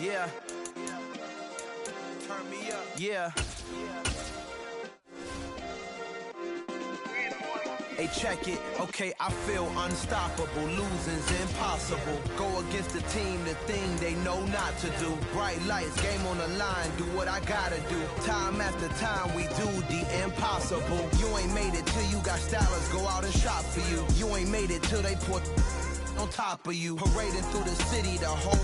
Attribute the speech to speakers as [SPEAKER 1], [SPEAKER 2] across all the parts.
[SPEAKER 1] Yeah. Turn me up. Yeah. Hey, check it. Okay, I feel unstoppable. Losing's impossible. Go against the team, the thing they know not to do. Bright lights, game on the line. Do what I gotta do. Time after time, we do the impossible. You ain't made it till you got stylers go out and shop for you. You ain't made it till they put on top of you. Parading through the city, the whole...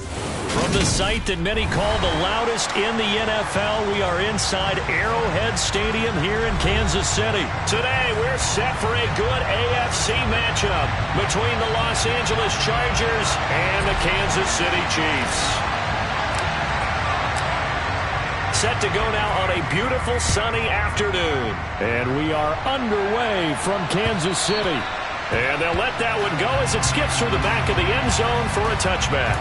[SPEAKER 2] From the site that many call the loudest in the NFL, we are inside Arrowhead Stadium here in Kansas City. Today, we're set for a good AFC matchup between the Los Angeles Chargers and the Kansas City Chiefs. Set to go now on a beautiful sunny afternoon. And we are underway from Kansas City. And they'll let that one go as it skips through the back of the end zone for a touchback.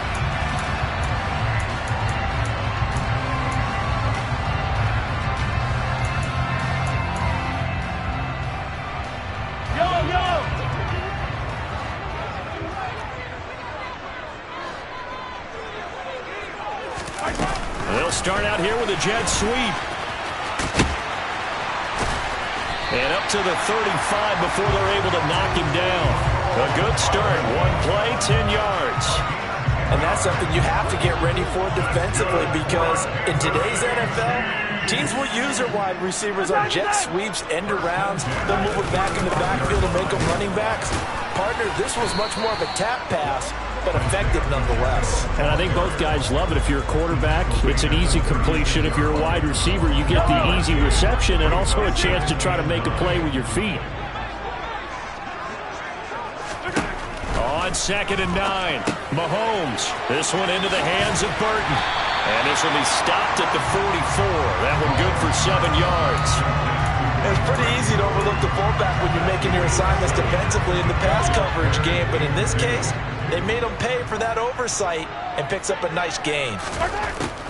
[SPEAKER 2] They'll start out here with a jet sweep. And up to the 35 before they're able to knock him down. A good start. One play, 10 yards.
[SPEAKER 3] And that's something you have to get ready for defensively, because in today's NFL, teams will use their wide receivers on jet sweeps, end arounds. They'll move it back in the backfield and make them running backs. Partner, this was much more of a tap pass, but effective nonetheless.
[SPEAKER 2] And I think both guys love it. If you're a quarterback, it's an easy completion. If you're a wide receiver, you get the easy reception and also a chance to try to make a play with your feet. On 2nd and 9, Mahomes. This one into the hands of Burton. And this will be stopped at the 44. That one good for 7 yards.
[SPEAKER 3] It's pretty easy to overlook the fullback when you're making your assignments defensively in the pass coverage game, but in this case, they made him pay for that oversight and picks up a nice gain.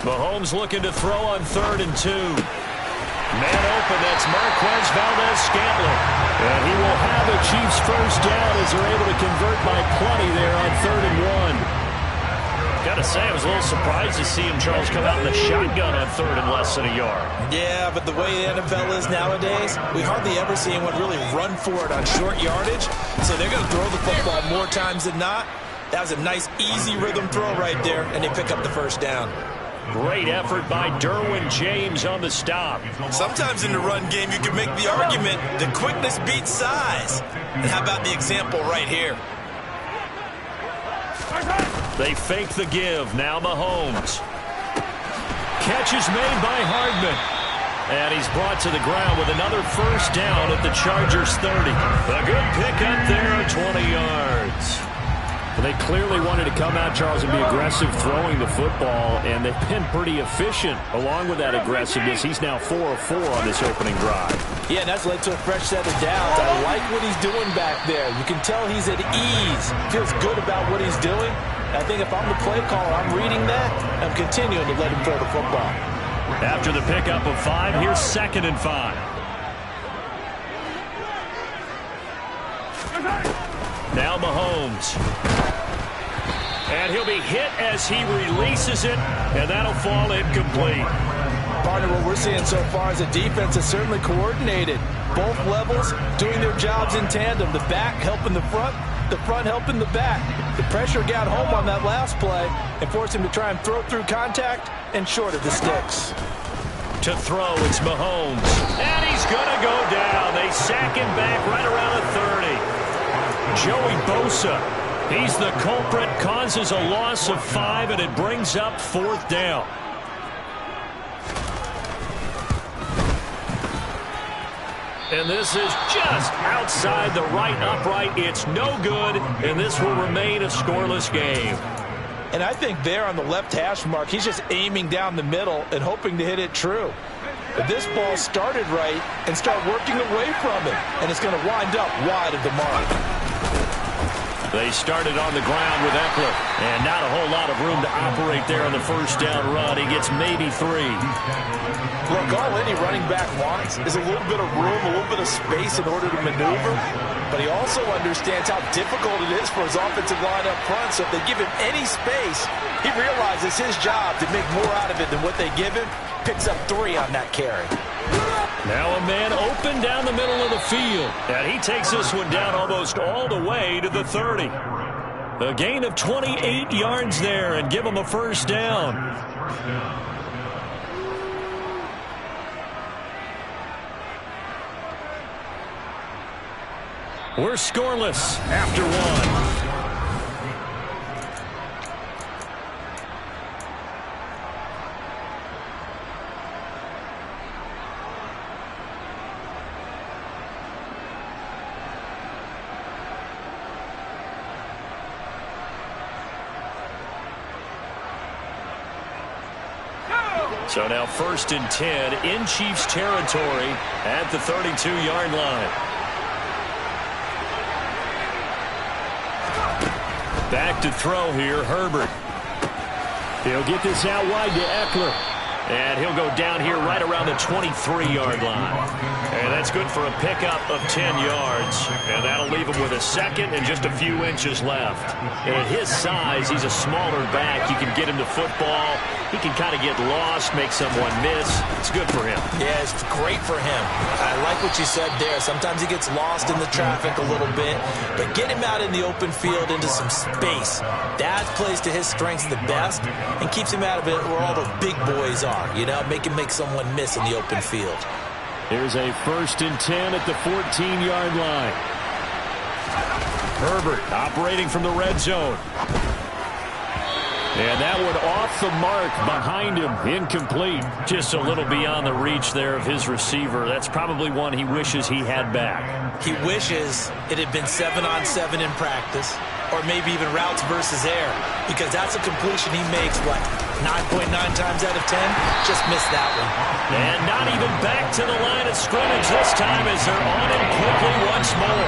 [SPEAKER 2] Mahomes looking to throw on 3rd and 2. Man open, that's Marquez Valdez-Scantling. And he will have the Chiefs first down as they're able to convert by plenty there on 3rd and 1. Got to say, I was a little surprised to see him, Charles, come out in the shotgun on 3rd and less than a yard.
[SPEAKER 3] Yeah, but the way the NFL is nowadays, we hardly ever see anyone really run for it on short yardage. So they're going to throw the football more times than not. That was a nice, easy rhythm throw right there, and they pick up the first down.
[SPEAKER 2] Great effort by Derwin James on the stop.
[SPEAKER 3] Sometimes in the run game, you can make the argument that quickness beats size. And how about the example right here?
[SPEAKER 2] They fake the give. Now Mahomes. Catch is made by Hardman. And he's brought to the ground with another first down at the Chargers 30. A good pickup there, 20 yards. They clearly wanted to come out, Charles, and be aggressive throwing the football, and they've been pretty efficient along with that aggressiveness. He's now 4 of 4 on this opening drive.
[SPEAKER 3] Yeah, and that's led to a fresh set of downs. I like what he's doing back there. You can tell he's at ease. Feels good about what he's doing. I think if I'm the play caller, I'm reading that. I'm continuing to let him throw the football.
[SPEAKER 2] After the pickup of 5, here's 2nd and 5. Now Mahomes. And he'll be hit as he releases it, and that'll fall incomplete.
[SPEAKER 3] Partner, what we're seeing so far is the defense is certainly coordinated. Both levels doing their jobs in tandem. The back helping the front helping the back. The pressure got home on that last play and forced him to try and throw through contact and short of the sticks.
[SPEAKER 2] To throw, it's Mahomes. And he's going to go down. They sack him back right around the 30. Joey Bosa, he's the culprit, causes a loss of 5, and it brings up 4th down. And this is just outside the right upright. It's no good, and this will remain a scoreless game.
[SPEAKER 3] And I think there on the left hash mark, he's just aiming down the middle and hoping to hit it true. But this ball started right and start working away from it, and it's going to wind up wide of the mark.
[SPEAKER 2] They started on the ground with Eckler, and not a whole lot of room to operate there on the first down run. He gets maybe 3.
[SPEAKER 3] Look, all any running back wants is a little bit of room, a little bit of space in order to maneuver, but he also understands how difficult it is for his offensive line up front, so if they give him any space, he realizes his job to make more out of it than what they give him, picks up 3 on that carry.
[SPEAKER 2] Now a man open down the middle of the field, and he takes this one down almost all the way to the 30. A gain of 28 yards there, and give him a first down. We're scoreless after 1. So now 1st and 10 in Chiefs territory at the 32-yard line. Back to throw here, Herbert. He'll get this out wide to Eckler. And he'll go down here right around the 23-yard line. And that's good for a pickup of 10 yards. And that'll leave him with a second and just a few inches left. And at his size, he's a smaller back. You can get him to football. He can kind of get lost, make someone miss. It's good for him.
[SPEAKER 3] Yeah, it's great for him. I like what you said there. Sometimes he gets lost in the traffic a little bit. But get him out in the open field into some space. That plays to his strengths the best and keeps him out of it where all the big boys are. You know, make him make someone miss in the open field.
[SPEAKER 2] Here's a 1st and 10 at the 14-yard line. Herbert operating from the red zone. And that one off the mark behind him. Incomplete. Just a little beyond the reach there of his receiver. That's probably one he wishes he had back.
[SPEAKER 3] He wishes it had been 7-on-7 in practice, or maybe even routes versus air, because that's a completion he makes, what, 9.9 times out of 10? Just missed that one.
[SPEAKER 2] And not even back to the line of scrimmage this time as they're on him quickly once more.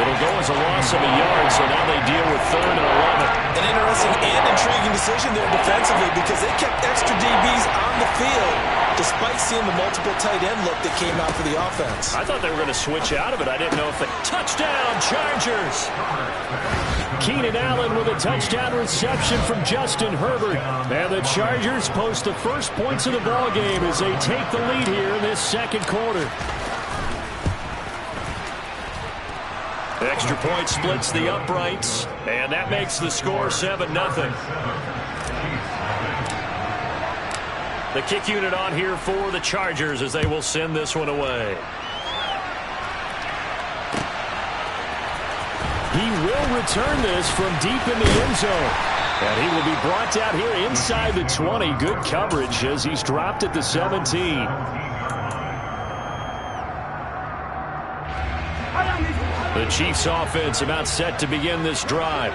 [SPEAKER 2] It'll go as a loss of a yard, so now they deal with 3rd and 11.
[SPEAKER 3] An interesting and intriguing decision there defensively because they kept extra DBs on the field despite seeing the multiple tight end look that came out for the offense.
[SPEAKER 2] I thought they were going to switch out of it. I didn't know if they... Touchdown, Chargers! Keenan Allen with a touchdown reception from Justin Herbert. And the Chargers post the first points of the ballgame as they take the lead here in this second quarter. Extra point splits the uprights, and that makes the score 7-0. The kick unit on here for the Chargers as they will send this one away. He will return this from deep in the end zone. And he will be brought down here inside the 20. Good coverage as he's dropped at the 17. The Chiefs offense about set to begin this drive.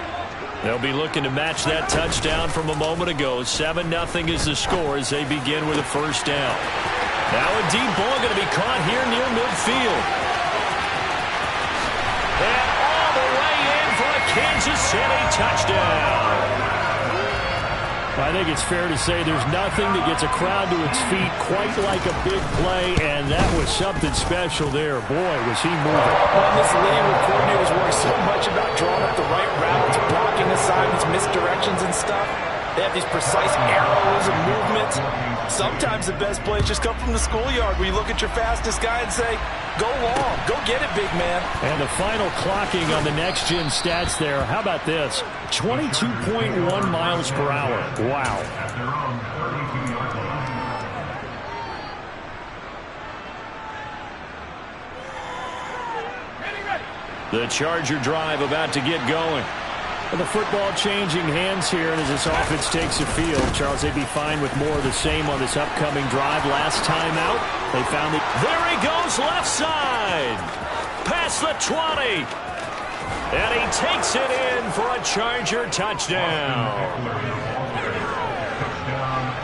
[SPEAKER 2] They'll be looking to match that touchdown from a moment ago. 7-0 is the score as they begin with a first down. Now a deep ball going to be caught here near midfield. And all the way in for a Kansas City touchdown. I think it's fair to say there's nothing that gets a crowd to its feet quite like a big play, and that was something special there. Boy, was he moving.
[SPEAKER 3] Well, in this league where coordinators worry so much about drawing up the right routes, blocking assignments, misdirections and stuff, they have these precise arrows and movements. Sometimes the best plays just come from the schoolyard where you look at your fastest guy and say, go long, go get it, big man.
[SPEAKER 2] And the final clocking on the next-gen stats there. How about this? 22.1 miles per hour. Wow. The Charger drive about to get going. And the football changing hands here, and as this offense takes the field, Charles, they'd be fine with more of the same on this upcoming drive. Last time out, they found it. There he goes, left side. Past the 20. And he takes it in for a Charger touchdown.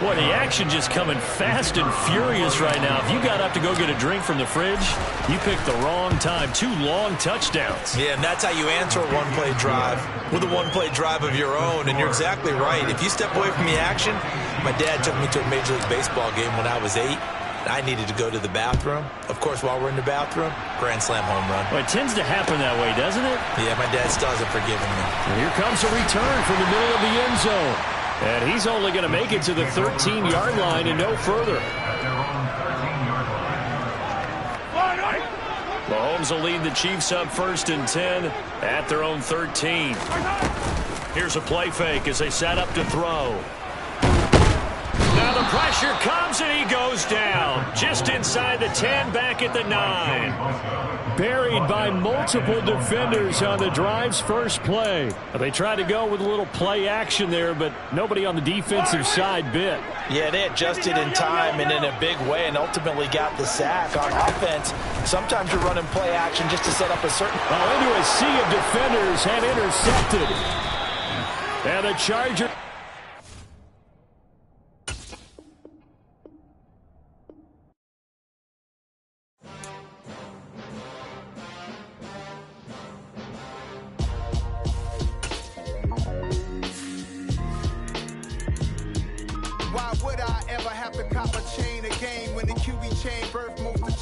[SPEAKER 2] Boy, the action just coming fast and furious right now. If you got up to go get a drink from the fridge, you picked the wrong time. 2 long touchdowns.
[SPEAKER 3] Yeah, and that's how you answer a one-play drive with a one-play drive of your own. And you're exactly right. If you step away from the action, my dad took me to a Major League Baseball game when I was 8. I needed to go to the bathroom. Of course, while we're in the bathroom, grand slam home run.
[SPEAKER 2] Well, it tends to happen that way, doesn't it?
[SPEAKER 3] Yeah, my dad still hasn't forgiven me.
[SPEAKER 2] And here comes a return from the middle of the end zone. And he's only going to make it to the 13-yard line and no further. Mahomes will lead the Chiefs up 1st and 10 at their own 13. Here's a play fake as they set up to throw. Now the pressure comes and he goes down. Just inside the 10, back at the 9. Buried by multiple defenders on the drive's first play. They tried to go with a little play action there, but nobody on the defensive side bit.
[SPEAKER 3] Yeah, they adjusted in time and in a big way and ultimately got the sack. On offense, sometimes you're running play action just to set up a certain...
[SPEAKER 2] Into a sea of defenders and intercepted. And the Chargers...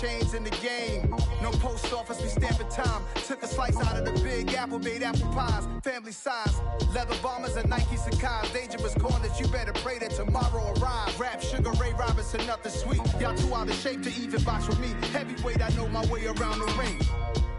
[SPEAKER 1] Chains in the game. No post office, we stamping time. Took a slice out of the big apple, made apple pies. Family size, leather bombers and Nike Sacai's. Dangerous corners, you better pray that tomorrow arrive. Rap, Sugar Ray Robinson, nothing sweet. Y'all too out of shape to even box with me. Heavyweight, I know my way around the ring.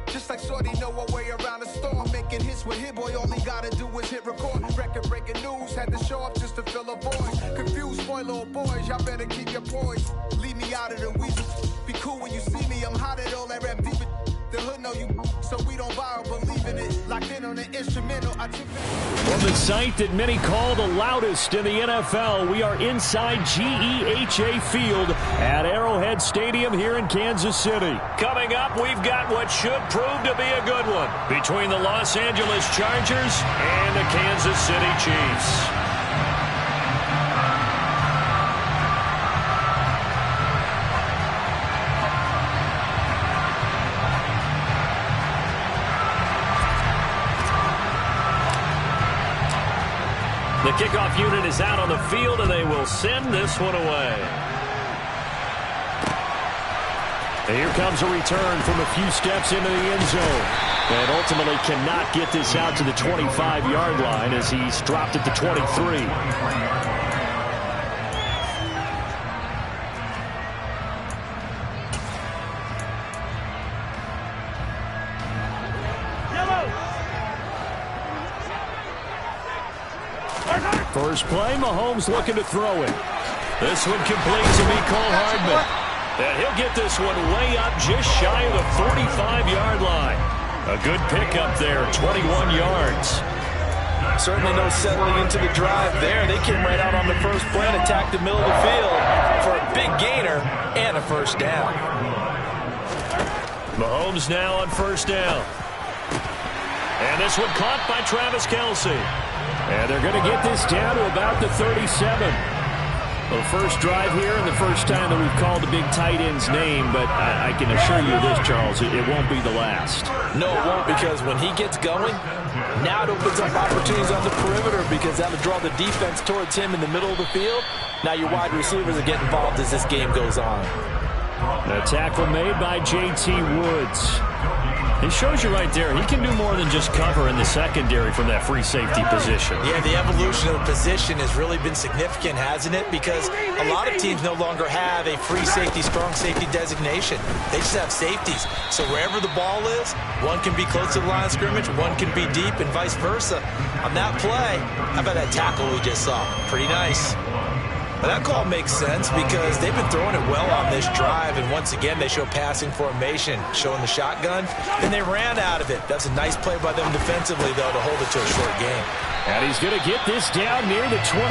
[SPEAKER 1] Just like Shorty know a way around the storm. Making hits with Hit Boy, all he gotta do is hit record. Record breaking news, had to show up just to fill a void. Confused, spoiled little boys, y'all better keep your poise. Leave me out of the weasel. Be cool when you see me, I'm hot at all that rap deep. The hood know you, so we don't borrow, believe in it. Locked in on the instrumental, I took it.
[SPEAKER 2] From the site that many call the loudest in the NFL, we are inside GEHA Field at Arrowhead Stadium here in Kansas City. Coming up, we've got what should prove to be a good one between the Los Angeles Chargers and the Kansas City Chiefs. The kickoff unit is out on the field, and they will send this one away. And here comes a return from a few steps into the end zone. And ultimately cannot get this out to the 25-yard line as he's dropped at the 23. First play, Mahomes looking to throw it. This one complete to Mecole Hardman. And he'll get this one way up just shy of the 45-yard line. A good pickup there, 21 yards.
[SPEAKER 3] Certainly no settling into the drive there. They came right out on the first play and attacked the middle of the field for a big gainer and a first down.
[SPEAKER 2] Mahomes now on first down. And this one caught by Travis Kelce. And they're going to get this down to about the 37. The first drive here and the first time that we've called the big tight end's name, but I can assure you this, Charles, it won't be the last.
[SPEAKER 3] No, it won't, because when he gets going, now it opens up opportunities on the perimeter because that'll draw the defense towards him in the middle of the field. Now your wide receivers will get involved as this game goes on.
[SPEAKER 2] A tackle made by J.T. Woods. It shows you right there, he can do more than just cover in the secondary from that free safety position.
[SPEAKER 3] Yeah, the evolution of the position has really been significant, hasn't it? Because a lot of teams no longer have a free safety, strong safety designation. They just have safeties. So wherever the ball is, one can be close to the line of scrimmage, one can be deep, and vice versa. On that play, how about that tackle we just saw? Pretty nice. But that call makes sense because they've been throwing it well on this drive, and once again they show passing formation, showing the shotgun, and they ran out of it. That's a nice play by them defensively, though, to hold it to a short game.
[SPEAKER 2] And he's going to get this down near the 25.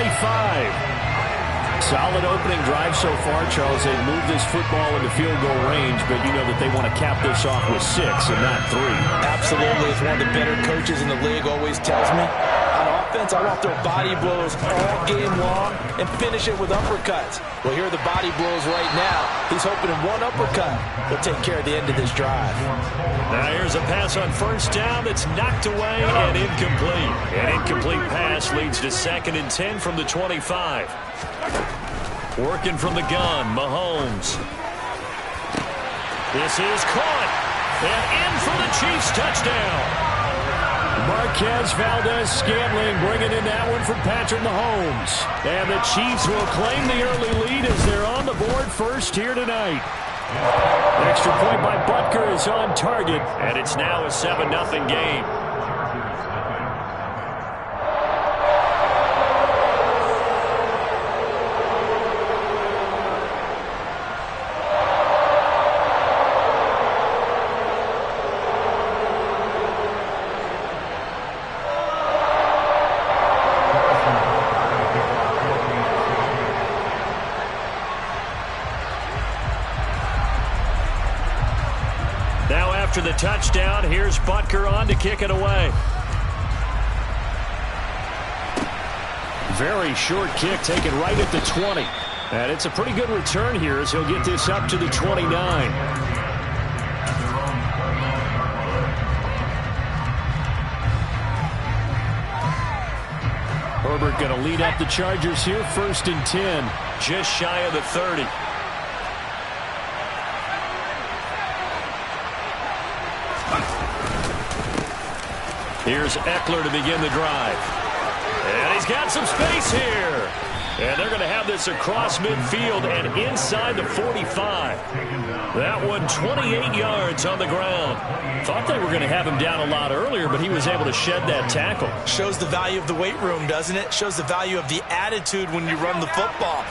[SPEAKER 2] Solid opening drive so far, Charles. They've moved this football into field goal range, but you know that they want to cap this off with 6 and not 3.
[SPEAKER 3] Absolutely. It's one of the better coaches in the league always tells me. On offense, I want to throw body blows all game long and finish it with uppercuts. Well, here are the body blows right now. He's hoping in one uppercut will take care of the end of this drive.
[SPEAKER 2] Now here's a pass on first down that's knocked away and incomplete. An incomplete pass leads to 2nd and 10 from the 25. Working from the gun, Mahomes. This is caught. And in for the Chiefs touchdown. Marquez Valdez-Scantling bringing in that one for Patrick Mahomes. And the Chiefs will claim the early lead as they're on the board first here tonight. Extra point by Butker is on target, and it's now a 7-0 game. After the touchdown, here's Butker on to kick it away. Very short kick taken right at the 20. And it's a pretty good return here as he'll get this up to the 29. Herbert going to lead up the Chargers here, 1st and 10. Just shy of the 30. Here's Eckler to begin the drive. And he's got some space here. And they're going to have this across midfield and inside the 45. That one 28 yards on the ground. Thought they were going to have him down a lot earlier, but he was able to shed that tackle.
[SPEAKER 3] Shows the value of the weight room, doesn't it? Shows the value of the attitude when you run the football.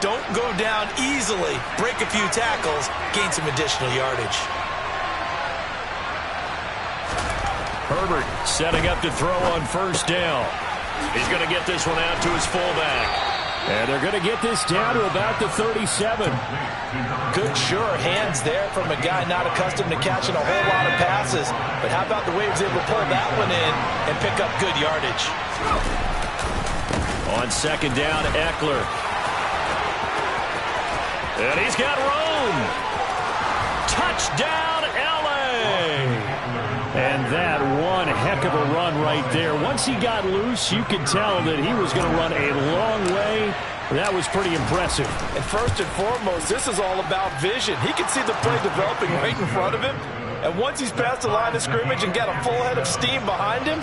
[SPEAKER 3] Don't go down easily. Break a few tackles. Gain some additional yardage.
[SPEAKER 2] Herbert setting up to throw on first down. He's going to get this one out to his fullback. And they're going to get this down to about the 37.
[SPEAKER 3] Good, sure hands there from a guy not accustomed to catching a whole lot of passes. But how about the way he was able to pull that one in and pick up good yardage?
[SPEAKER 2] On 2nd down, Eckler. And he's got room. Touchdown, L.A. And that one heck of a run right there. Once he got loose, you could tell that he was going to run a long way. That was pretty impressive.
[SPEAKER 3] And first and foremost, this is all about vision. He can see the play developing right in front of him. And once he's past the line of scrimmage and got a full head of steam behind him,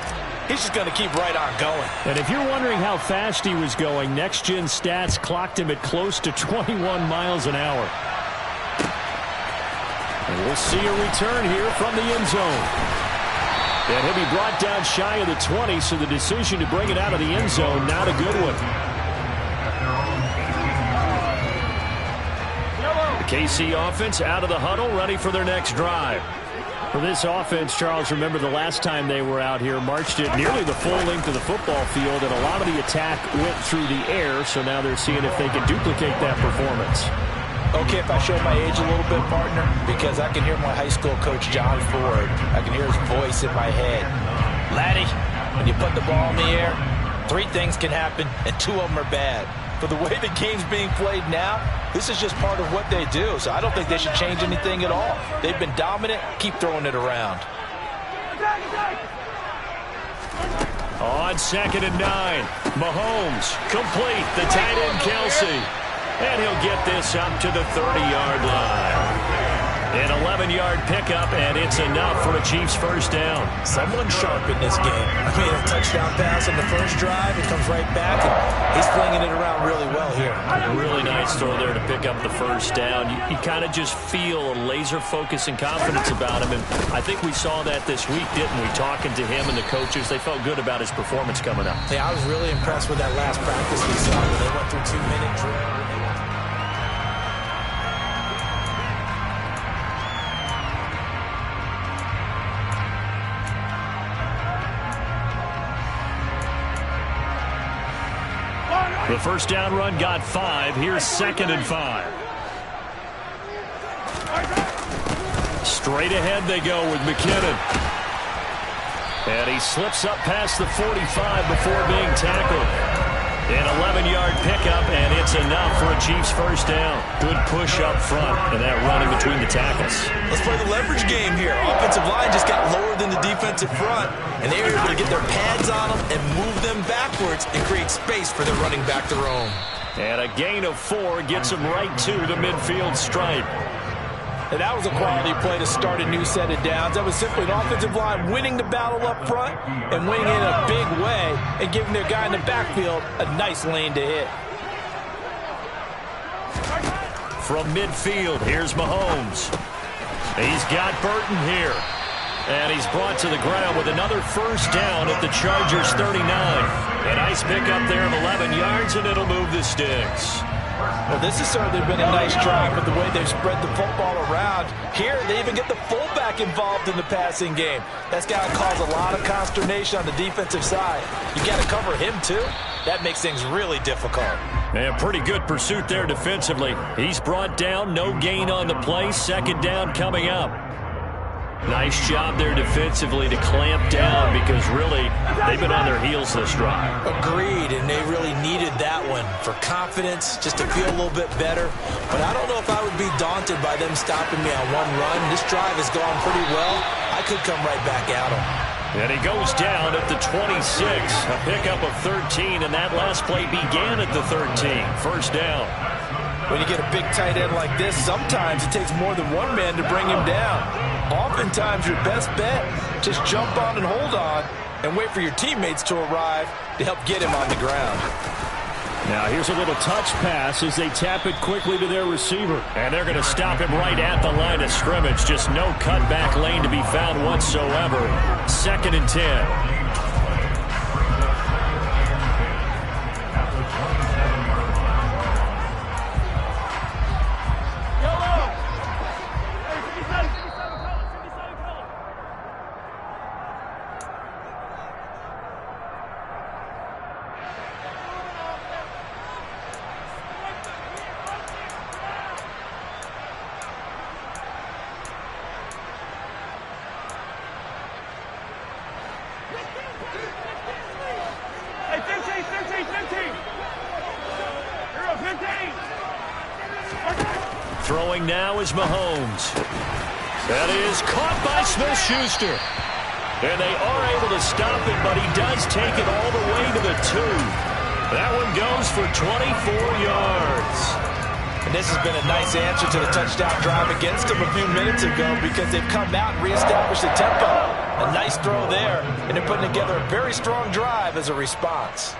[SPEAKER 3] he's just going to keep right on going.
[SPEAKER 2] And if you're wondering how fast he was going, Next Gen Stats clocked him at close to 21 miles an hour. And we'll see a return here from the end zone. And he'll be brought down shy of the 20, so the decision to bring it out of the end zone, not a good one. The KC offense out of the huddle, ready for their next drive. For this offense, Charles, remember the last time they were out here, marched it nearly the full length of the football field, and a lot of the attack went through the air, so now they're seeing if they can duplicate that performance.
[SPEAKER 3] Okay, if I show my age a little bit, partner, because I can hear my high school coach, John Ford. I can hear his voice in my head. Laddie, when you put the ball in the air, 3 things can happen, and 2 of them are bad. For the way the game's being played now, this is just part of what they do, so I don't think they should change anything at all. They've been dominant. Keep throwing it around.
[SPEAKER 2] On 2nd and 9, Mahomes complete, the tight end Kelsey. And he'll get this up to the 30-yard line. An 11-yard pickup, and it's enough for a Chiefs first down.
[SPEAKER 3] Someone sharp in this game. I mean, a touchdown pass on the first drive. It comes right back, and he's flinging it around really well here.
[SPEAKER 2] Really nice throw there to pick up the first down. You kind of just feel a laser focus and confidence about him, and I think we saw that this week, didn't we? Talking to him and the coaches, they felt good about his performance coming up.
[SPEAKER 3] Yeah, I was really impressed with that last practice we saw when they went through 2-minute drill.
[SPEAKER 2] The first down run got 5. Here's 2nd and 5. Straight ahead they go with McKinnon. And he slips up past the 45 before being tackled. An 11-yard pickup, and it's enough for a Chiefs first down. Good push up front, and that running between the tackles.
[SPEAKER 3] Let's play the leverage game here. Offensive line just got lower than the defensive front, and they were able to get their pads on them and move them backwards and create space for their running back to roam.
[SPEAKER 2] And a gain of 4 gets him right to the midfield stripe.
[SPEAKER 3] And that was a quality play to start a new set of downs. That was simply an offensive line winning the battle up front and winning in a big way and giving their guy in the backfield a nice lane to hit.
[SPEAKER 2] From midfield, here's Mahomes. He's got Burton here. And he's brought to the ground with another first down at the Chargers' 39. A nice pickup there of 11 yards, and it'll move the sticks.
[SPEAKER 3] Well, this has certainly been a nice drive with the way they've spread the football around. Here, they even get the fullback involved in the passing game. That's got to cause a lot of consternation on the defensive side. You got to cover him, too. That makes things really difficult.
[SPEAKER 2] And pretty good pursuit there defensively. He's brought down, no gain on the play. Second down coming up. Nice job there defensively to clamp down because really they've been on their heels this drive.
[SPEAKER 3] Agreed, and they really needed that one for confidence, just to feel a little bit better. But I don't know if I would be daunted by them stopping me on one run. This drive has gone pretty well. I could come right back at them.
[SPEAKER 2] And he goes down at the 26, a pickup of 13, and that last play began at the 13. First down.
[SPEAKER 3] When you get a big tight end like this, sometimes it takes more than one man to bring him down. Oftentimes, your best bet, just jump on and hold on and wait for your teammates to arrive to help get him on the ground.
[SPEAKER 2] Now, here's a little touch pass as they tap it quickly to their receiver. And they're going to stop him right at the line of scrimmage. Just no cutback lane to be found whatsoever. 2nd and 10. Throwing now is Mahomes. That is caught by Smith-Schuster. And they are able to stop it, but he does take it all the way to the 2. That one goes for 24 yards.
[SPEAKER 3] And this has been a nice answer to the touchdown drive against them a few minutes ago because they've come out and reestablished the tempo. A nice throw there, and they're putting together a very strong drive as a response.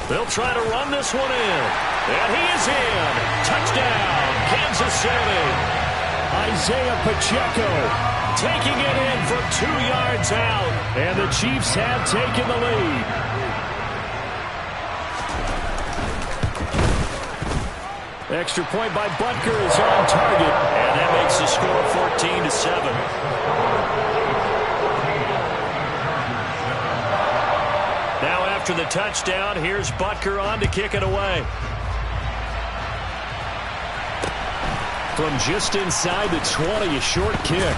[SPEAKER 2] They'll try to run this one in. And he is in. Touchdown, Kansas City. Isaiah Pacheco taking it in from 2 yards out. And the Chiefs have taken the lead. Extra point by Butker is on target. And that makes the score 14-7. After the touchdown, here's Butker on to kick it away. From just inside the 20, a short kick.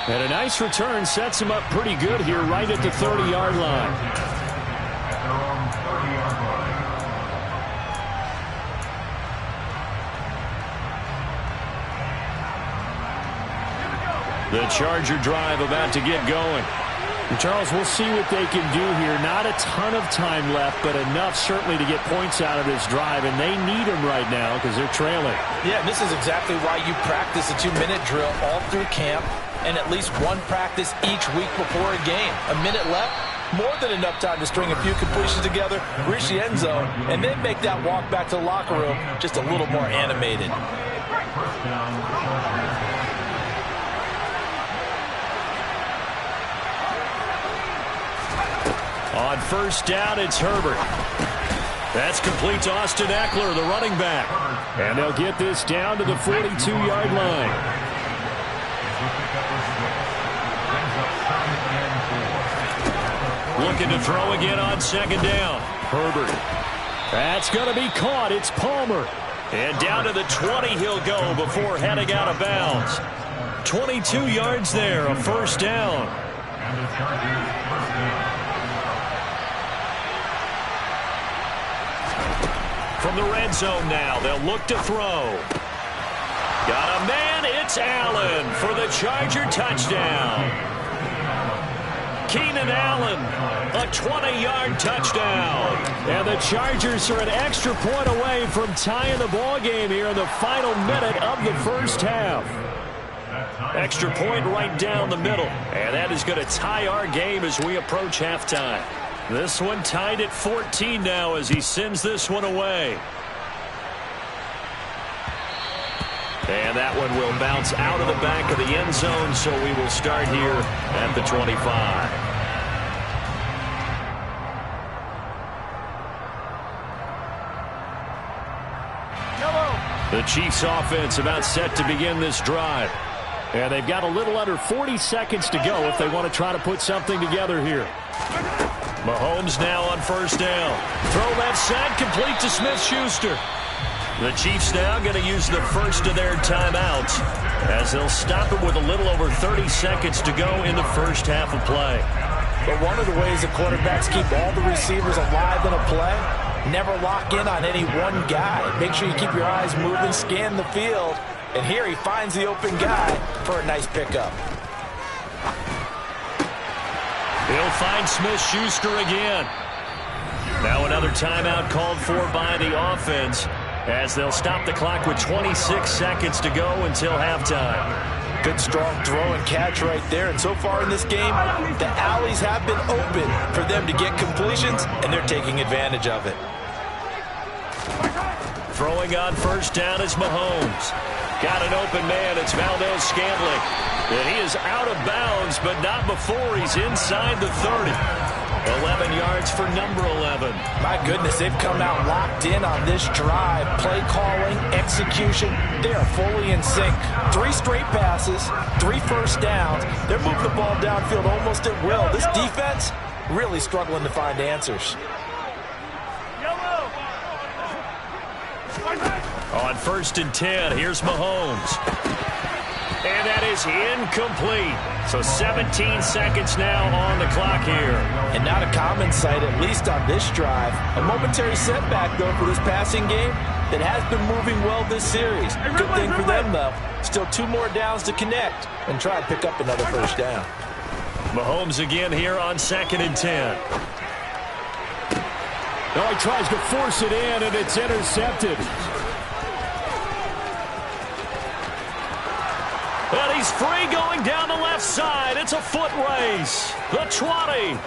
[SPEAKER 2] And a nice return sets him up pretty good here right at the 30-yard line. The Charger drive about to get going. And Charles, we'll see what they can do here. Not a ton of time left, but enough certainly to get points out of this drive, and they need them right now because they're trailing.
[SPEAKER 3] Yeah, this is exactly why you practice a 2-minute drill all through camp and at least one practice each week before a game. A minute left, more than enough time to string a few completions together, reach the end zone, and then make that walk back to the locker room just a little more animated.
[SPEAKER 2] On first down, it's Herbert. That's complete to Austin Eckler, the running back. And they'll get this down to the 42-yard line. Looking to throw again on second down. Herbert. That's going to be caught. It's Palmer. And down to the 20 he'll go before heading out of bounds. 22 yards there, a first down. From the red zone now, they'll look to throw. Got a man, it's Allen for the Charger touchdown. Keenan Allen, a 20-yard touchdown. And the Chargers are an extra point away from tying the ball game here in the final minute of the first half. Extra point right down the middle. And that is going to tie our game as we approach halftime. This one tied at 14 now as he sends this one away. And that one will bounce out of the back of the end zone, so we will start here at the 25. The Chiefs offense about set to begin this drive. And they've got a little under 40 seconds to go if they want to try to put something together here. Mahomes now on first down. Throw left side, complete to Smith-Schuster. The Chiefs now going to use the first of their timeouts as they'll stop it with a little over 30 seconds to go in the first half of play.
[SPEAKER 3] But one of the ways the quarterbacks keep all the receivers alive in a play, never lock in on any one guy. Make sure you keep your eyes moving, scan the field. And here he finds the open guy for a nice pickup.
[SPEAKER 2] He'll find Smith-Schuster again. Now another timeout called for by the offense as they'll stop the clock with 26 seconds to go until halftime.
[SPEAKER 3] Good strong throw and catch right there. And so far in this game, the alleys have been open for them to get completions, and they're taking advantage of it.
[SPEAKER 2] Throwing on first down is Mahomes. Got an open man. It's Valdez-Scantling. And he is out of bounds, but not before he's inside the 30. 11 yards for number 11.
[SPEAKER 3] My goodness, they've come out locked in on this drive. Play calling, execution, they are fully in sync. 3 straight passes, 3 first downs. They're moving the ball downfield almost at will. This defense really struggling to find answers.
[SPEAKER 2] On first and 10, here's Mahomes. And that is incomplete. So 17 seconds now on the clock here.
[SPEAKER 3] And not a common sight, at least on this drive. A momentary setback, though, for this passing game that has been moving well this series. Good thing for them, though. Still 2 more downs to connect and try to pick up another first down.
[SPEAKER 2] Mahomes again here on second and 10.
[SPEAKER 4] Now he tries to force it in, and it's intercepted.
[SPEAKER 2] And he's free going down the left side. It's a foot race. The 20.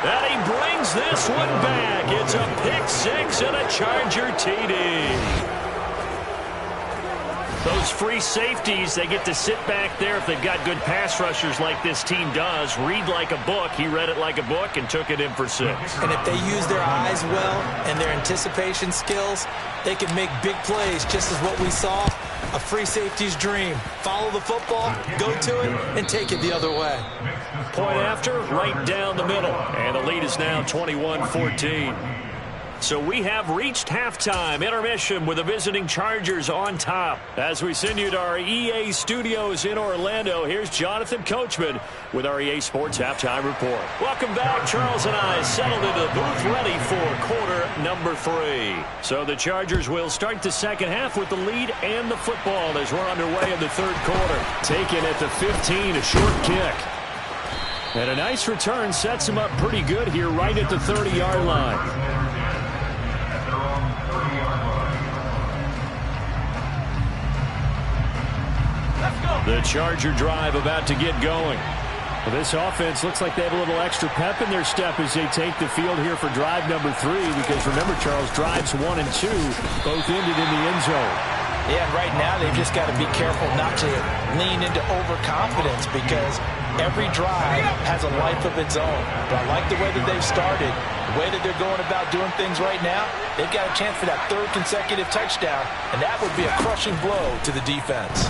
[SPEAKER 2] And he brings this one back. It's a pick 6 and a Charger TD. Those free safeties, they get to sit back there if they've got good pass rushers like this team does. Read like a book. He read it like a book and took it in for 6.
[SPEAKER 5] And if they use their eyes well and their anticipation skills, they can make big plays, just as what we saw. A free safety's dream. Follow the football, go to it, and take it the other way.
[SPEAKER 2] Point after, right down the middle. And the lead is now 21-14. So we have reached halftime intermission with the visiting Chargers on top. As we send you to our EA studios in Orlando, here's Jonathan Coachman with our EA Sports Halftime Report. Welcome back. Charles and I settled into the booth ready for quarter number 3. So the Chargers will start the second half with the lead and the football as we're underway in the third quarter. Taken at the 15, a short kick. And a nice return sets him up pretty good here right at the 30-yard line. The Charger drive about to get going.
[SPEAKER 4] Well, this offense looks like they have a little extra pep in their step as they take the field here for drive number 3. Because remember, Charles, drives 1 and 2 both ended in the end zone.
[SPEAKER 3] Yeah, and right now they've just got to be careful not to lean into overconfidence because every drive has a life of its own. But I like the way that they've started, the way that they're going about doing things right now. They've got a chance for that 3rd consecutive touchdown, and that would be a crushing blow to the defense.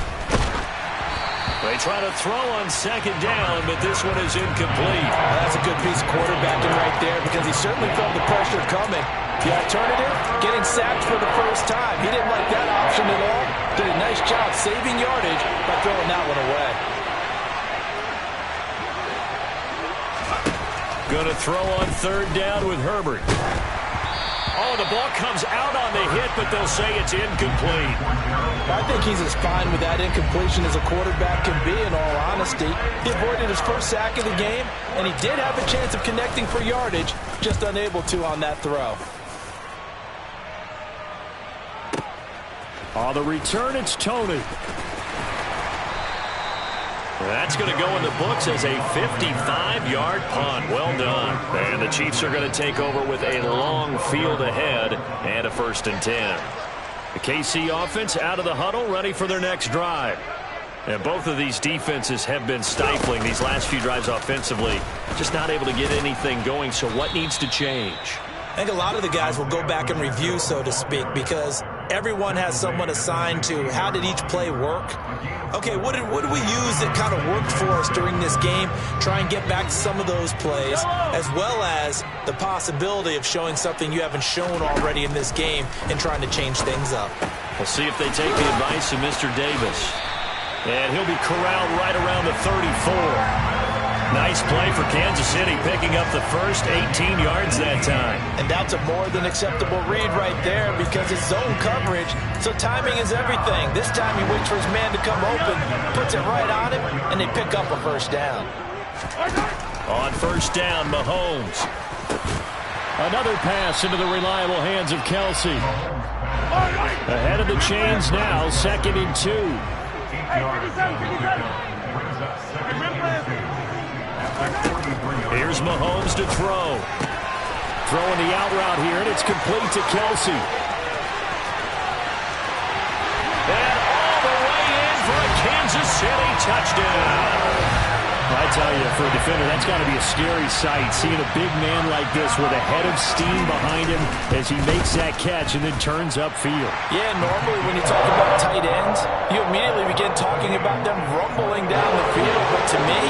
[SPEAKER 2] They try to throw on second down, but this one is incomplete.
[SPEAKER 3] That's a good piece of quarterbacking right there because he certainly felt the pressure coming. The alternative, getting sacked for the first time. He didn't like that option at all. Did a nice job saving yardage by throwing that one away.
[SPEAKER 2] Going to throw on third down with Herbert. Oh, the ball comes out on the hit, but they'll say it's incomplete.
[SPEAKER 3] I think he's as fine with that incompletion as a quarterback can be, in all honesty. He avoided his first sack of the game, and he did have a chance of connecting for yardage, just unable to on that throw.
[SPEAKER 4] On the return, it's Tony.
[SPEAKER 2] That's going to go in the books as a 55-yard punt. Well done. And the Chiefs are going to take over with a long field ahead and a 1st and 10. The KC offense out of the huddle, ready for their next drive. And both of these defenses have been stifling these last few drives offensively. Just not able to get anything going, so what needs to change?
[SPEAKER 5] I think a lot of the guys will go back and review, so to speak, because everyone has someone assigned to how did each play work. Okay, what did we use that kind of worked for us during this game? Try and get back to some of those plays, as well as the possibility of showing something you haven't shown already in this game and trying to change things up.
[SPEAKER 2] We'll see if they take the advice of Mr. Davis. And he'll be corralled right around the 34. Nice play for Kansas City, picking up the first 18 yards that time.
[SPEAKER 3] And that's a more than acceptable read right there because it's zone coverage, so timing is everything. This time he waits for his man to come open, puts it right on him, and they pick up a first down.
[SPEAKER 2] On first down, Mahomes.
[SPEAKER 4] Another pass into the reliable hands of Kelsey. Ahead of the chains now, 2nd and 2.
[SPEAKER 2] Here's Mahomes to throw.
[SPEAKER 4] Throwing the out route here, and it's complete to Kelsey.
[SPEAKER 2] And all the way in for a Kansas City touchdown.
[SPEAKER 4] I tell you, for a defender, that's got to be a scary sight, seeing a big man like this with a head of steam behind him as he makes that catch and then turns upfield.
[SPEAKER 3] Yeah, normally when you talk about tight ends, you immediately begin talking about them rumbling down the field, but to me,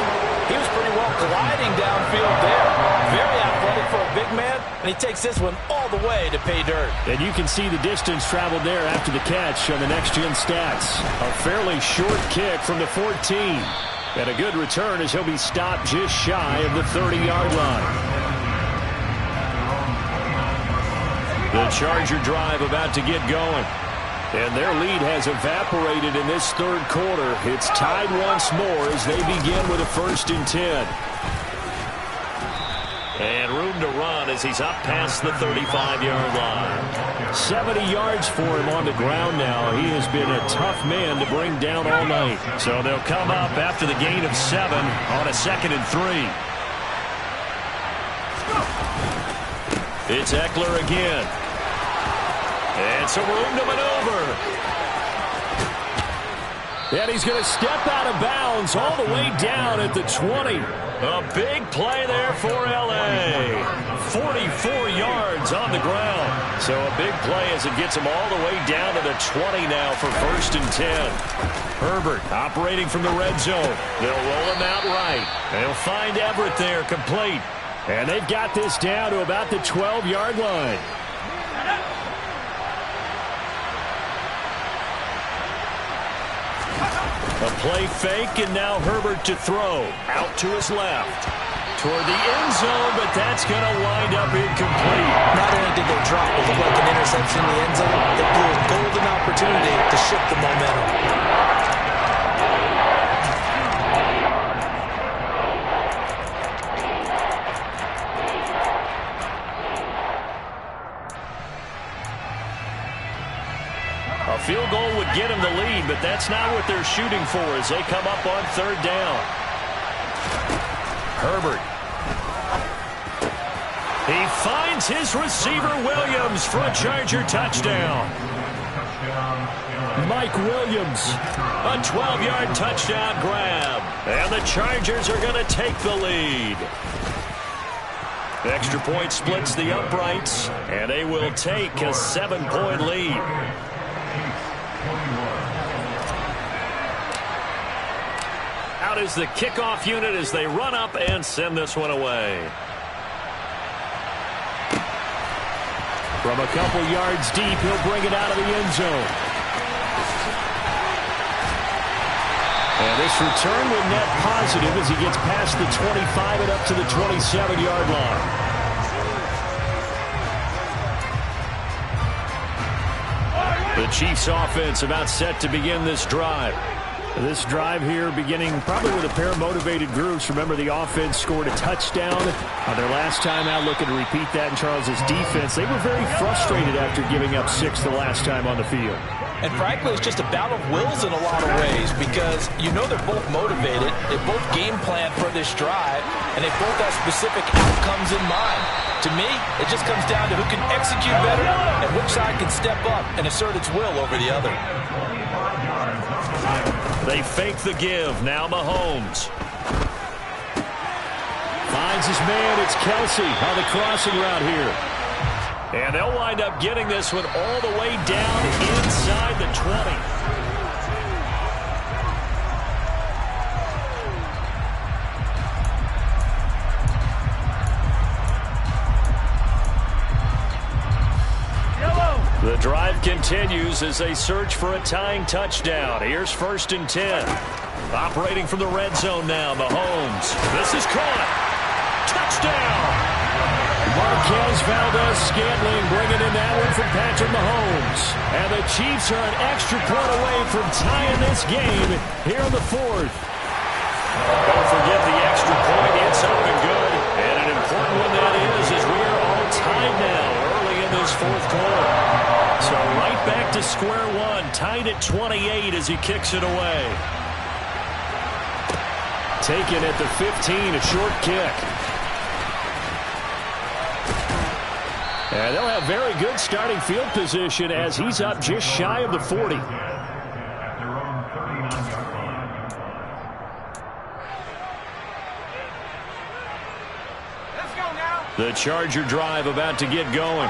[SPEAKER 3] he was pretty well gliding downfield there. Very athletic for a big man, and he takes this one all the way to pay dirt.
[SPEAKER 4] And you can see the distance traveled there after the catch on the next-gen stats. A fairly short kick from the 14. And a good return as he'll be stopped just shy of the 30-yard line. The Charger drive about to get going. And their lead has evaporated in this third quarter. It's tied once more as they begin with a 1st and 10.
[SPEAKER 2] And room to run as he's up past the 35-yard line.
[SPEAKER 4] 70 yards for him on the ground now. He has been a tough man to bring down all night.
[SPEAKER 2] So they'll come up after the gain of 7 on a 2nd and 3. It's Eckler again. And some room to maneuver.
[SPEAKER 4] And he's going to step out of bounds all the way down at the 20.
[SPEAKER 2] A big play there for L.A. 44 yards on the ground. So a big play as it gets him all the way down to the 20 now for 1st and 10. Herbert operating from the red zone. They'll roll him out right. They'll find Everett there, complete.
[SPEAKER 4] And they've got this down to about the 12-yard line.
[SPEAKER 2] A play fake, and now Herbert to throw. Out to his left. Toward the end zone, but that's going to wind up incomplete.
[SPEAKER 5] Not only did they drop what looked like an interception in the end zone, they blew a golden opportunity to shift the momentum.
[SPEAKER 2] A field goal would get him the lead, but that's not what they're shooting for as they come up on third down. Herbert. He finds his receiver Williams for a Charger touchdown.
[SPEAKER 4] Mike Williams.
[SPEAKER 2] A 12-yard touchdown grab. And the Chargers are going to take the lead. Extra point splits the uprights, and they will take a 7-point lead. out is the kickoff unit as they run up and send this one away.
[SPEAKER 4] From a couple yards deep, he'll bring it out of the end zone. And this return will net positive as he gets past the 25 and up to the 27-yard line. The Chiefs offense about set to begin this drive. This drive here beginning probably with a pair of motivated groups. Remember, the offense scored a touchdown on their last time out, looking to repeat that in Charles's defense. They were very frustrated after giving up 6 the last time on the field.
[SPEAKER 3] And frankly, it's just a battle of wills in a lot of ways because you know they're both motivated. They both game plan for this drive, and they both have specific outcomes in mind. To me, it just comes down to who can execute better and which side can step up and assert its will over the other.
[SPEAKER 2] They fake the give. Now Mahomes.
[SPEAKER 4] Finds his man. It's Kelsey on the crossing route here.
[SPEAKER 2] And they'll wind up getting this one all the way down inside the 20. The drive continues as they search for a tying touchdown. Here's 1st and 10. Operating from the red zone now, Mahomes. This is caught. Touchdown!
[SPEAKER 4] Marquez Valdez-Scantling bringing in that one from Patrick Mahomes. And the Chiefs are an extra point away from tying this game here in the 4th.
[SPEAKER 2] Don't forget the extra point. It's up and good. And an important one that is as we are all tied now early in this 4th quarter. So right back to square one, tied at 28 as he kicks it away.
[SPEAKER 4] Taken at the 15, a short kick. And they'll have very good starting field position as he's up just shy of the 40.
[SPEAKER 2] The Charger drive about to get going.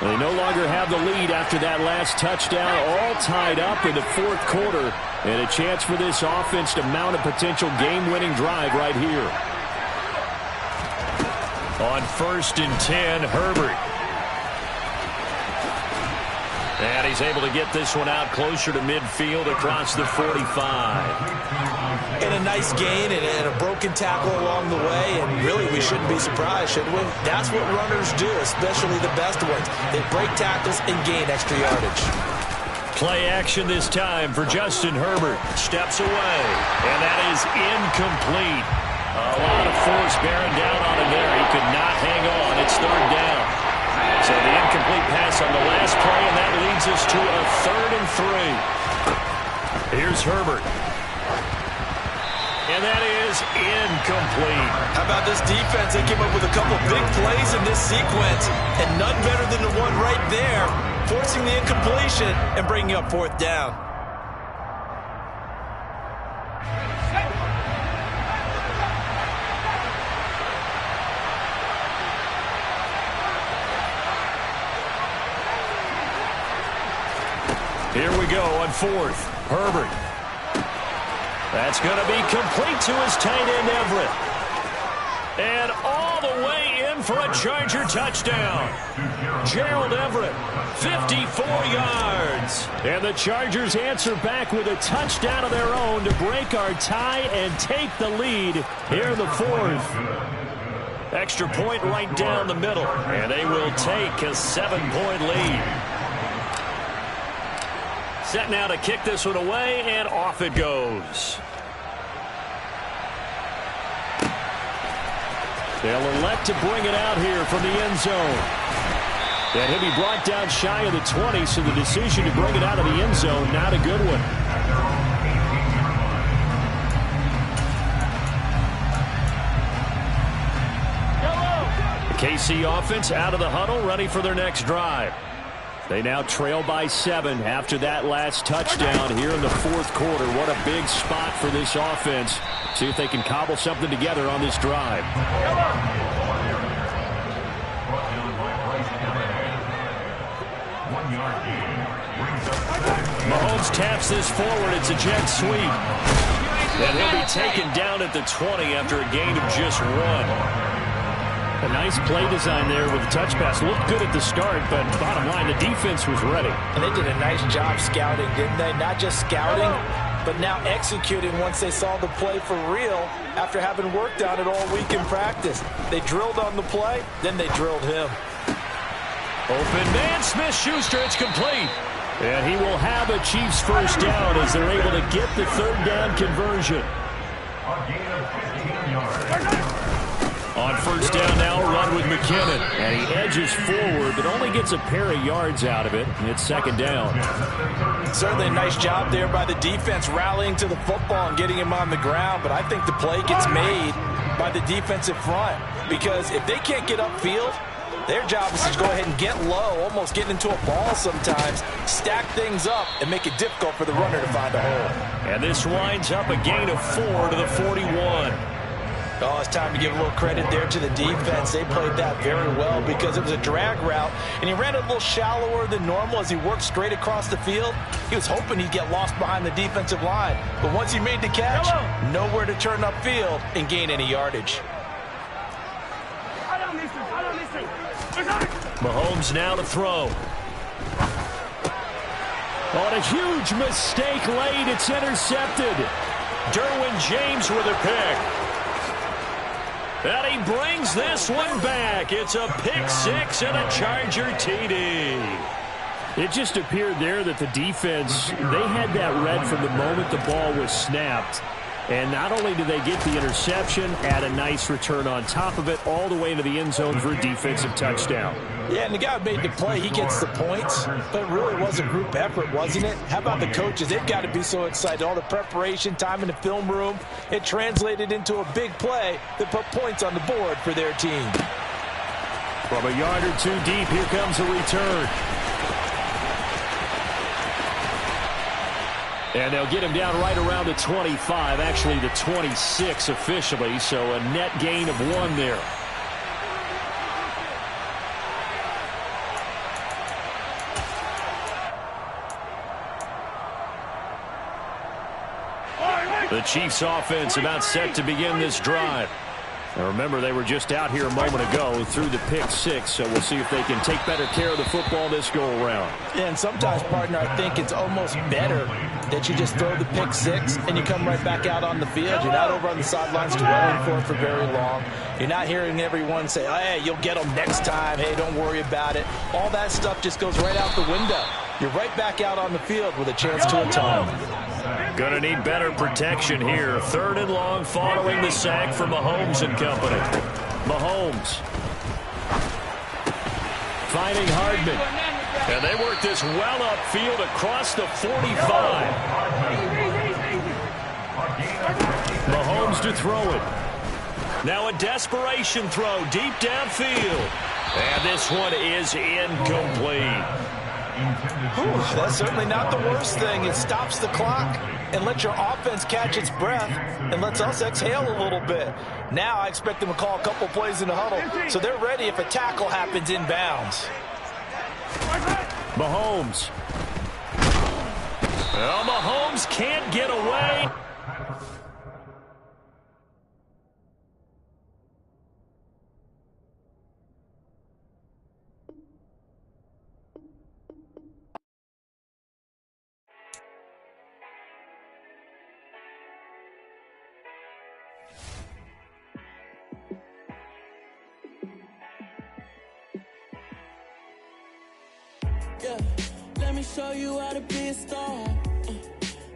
[SPEAKER 4] They no longer have the lead after that last touchdown, all tied up in the 4th quarter, and a chance for this offense to mount a potential game-winning drive right here.
[SPEAKER 2] On 1st and 10, Herbert. And he's able to get this one out closer to midfield across the 45.
[SPEAKER 5] And a nice gain and a broken tackle along the way, and really we shouldn't be surprised, should we? That's what runners do, especially the best ones. They break tackles and gain extra yardage.
[SPEAKER 2] Play action this time for Justin Herbert. Steps away, and that is incomplete. A lot of force bearing down on him there. He could not hang on. It's 3rd down. So the incomplete pass on the last play, and that leads us to a 3rd and 3. Here's Herbert. And that is incomplete.
[SPEAKER 5] How about this defense? They came up with a couple big plays in this sequence, and none better than the one right there, forcing the incompletion and bringing up 4th down.
[SPEAKER 2] Here we go on 4th. Herbert. That's going to be complete to his tight end, Everett. And all the way in for a Charger touchdown. Gerald Everett, 54 yards.
[SPEAKER 4] And the Chargers answer back with a touchdown of their own to break our tie and take the lead here in the 4th.
[SPEAKER 2] Extra point right down the middle. And they will take a 7-point lead. Set now to kick this one away, and off it goes.
[SPEAKER 4] They'll elect to bring it out here from the end zone. And he'll be brought down shy of the 20, so the decision to bring it out of the end zone, not a good one.
[SPEAKER 2] The KC offense out of the huddle, ready for their next drive.
[SPEAKER 4] They now trail by 7 after that last touchdown here in the 4th quarter. What a big spot for this offense. See if they can cobble something together on this drive.
[SPEAKER 2] Mahomes taps this forward. It's a jet sweep. And he'll be taken down at the 20 after a gain of just 1.
[SPEAKER 4] A nice play design there with the touch pass. Looked good at the start, but bottom line, the defense was ready.
[SPEAKER 3] And they did a nice job scouting, didn't they? Not just scouting, but now executing once they saw the play for real after having worked on it all week in practice. They drilled on the play, then they drilled him.
[SPEAKER 2] Open man, Smith-Schuster, it's complete. And he will have a Chiefs first down as they're able to get the third down conversion. On first down now, run with McKinnon. And he edges forward, but only gets a pair of yards out of it. And it's second down.
[SPEAKER 3] Certainly a nice job there by the defense rallying to the football and getting him on the ground. But I think the play gets made by the defensive front. Because if they can't get upfield, their job is to go ahead and get low, almost get into a ball sometimes, stack things up, and make it difficult for the runner to find a hole.
[SPEAKER 2] And this winds up a gain of 4 to the 41.
[SPEAKER 3] Oh, it's time to give a little credit there to the defense. They played that very well because it was a drag route, and he ran it a little shallower than normal as he worked straight across the field. He was hoping he'd get lost behind the defensive line, but once he made the catch, nowhere to turn upfield and gain any yardage.
[SPEAKER 2] Mahomes now to throw. On a huge mistake late, it's intercepted. Derwin James with a pick. And he brings this one back. It's a pick six and a Charger TD.
[SPEAKER 4] It just appeared there that the defense, they had that read from the moment the ball was snapped. And not only did they get the interception, add a nice return on top of it, all the way into the end zone for a defensive touchdown.
[SPEAKER 3] Yeah, and the guy who made the play, he gets the points, but it really was a group effort, wasn't it? How about the coaches? They've got to be so excited. All the preparation, time in the film room, it translated into a big play that put points on the board for their team.
[SPEAKER 2] From a yard or two deep, here comes a return. And they'll get him down right around the 25, actually the 26 officially, so a net gain of 1 there. The Chiefs offense about set to begin this drive. Now remember, they were just out here a moment ago through the pick six, so we'll see if they can take better care of the football this go-around.
[SPEAKER 3] Yeah, and sometimes, partner, I think it's almost better that you just throw the pick six and you come right back out on the field. You're not over on the sidelines dwelling for it for very long. You're not hearing everyone say, hey, you'll get them next time. Hey, don't worry about it. All that stuff just goes right out the window. You're right back out on the field with a chance to atone.
[SPEAKER 2] Gonna need better protection here. 3rd and long following the sack from Mahomes and company. Mahomes finding Hardman. And they work this well upfield across the 45. Mahomes to throw it. Now a desperation throw deep downfield. And this one is incomplete.
[SPEAKER 3] That's certainly not the worst thing. It stops the clock and lets your offense catch its breath and lets us exhale a little bit. Now I expect them to call a couple plays in the huddle so they're ready if a tackle happens inbounds.
[SPEAKER 2] Mahomes. Well, Mahomes can't get away.
[SPEAKER 6] Yeah, let me show you how to be a star.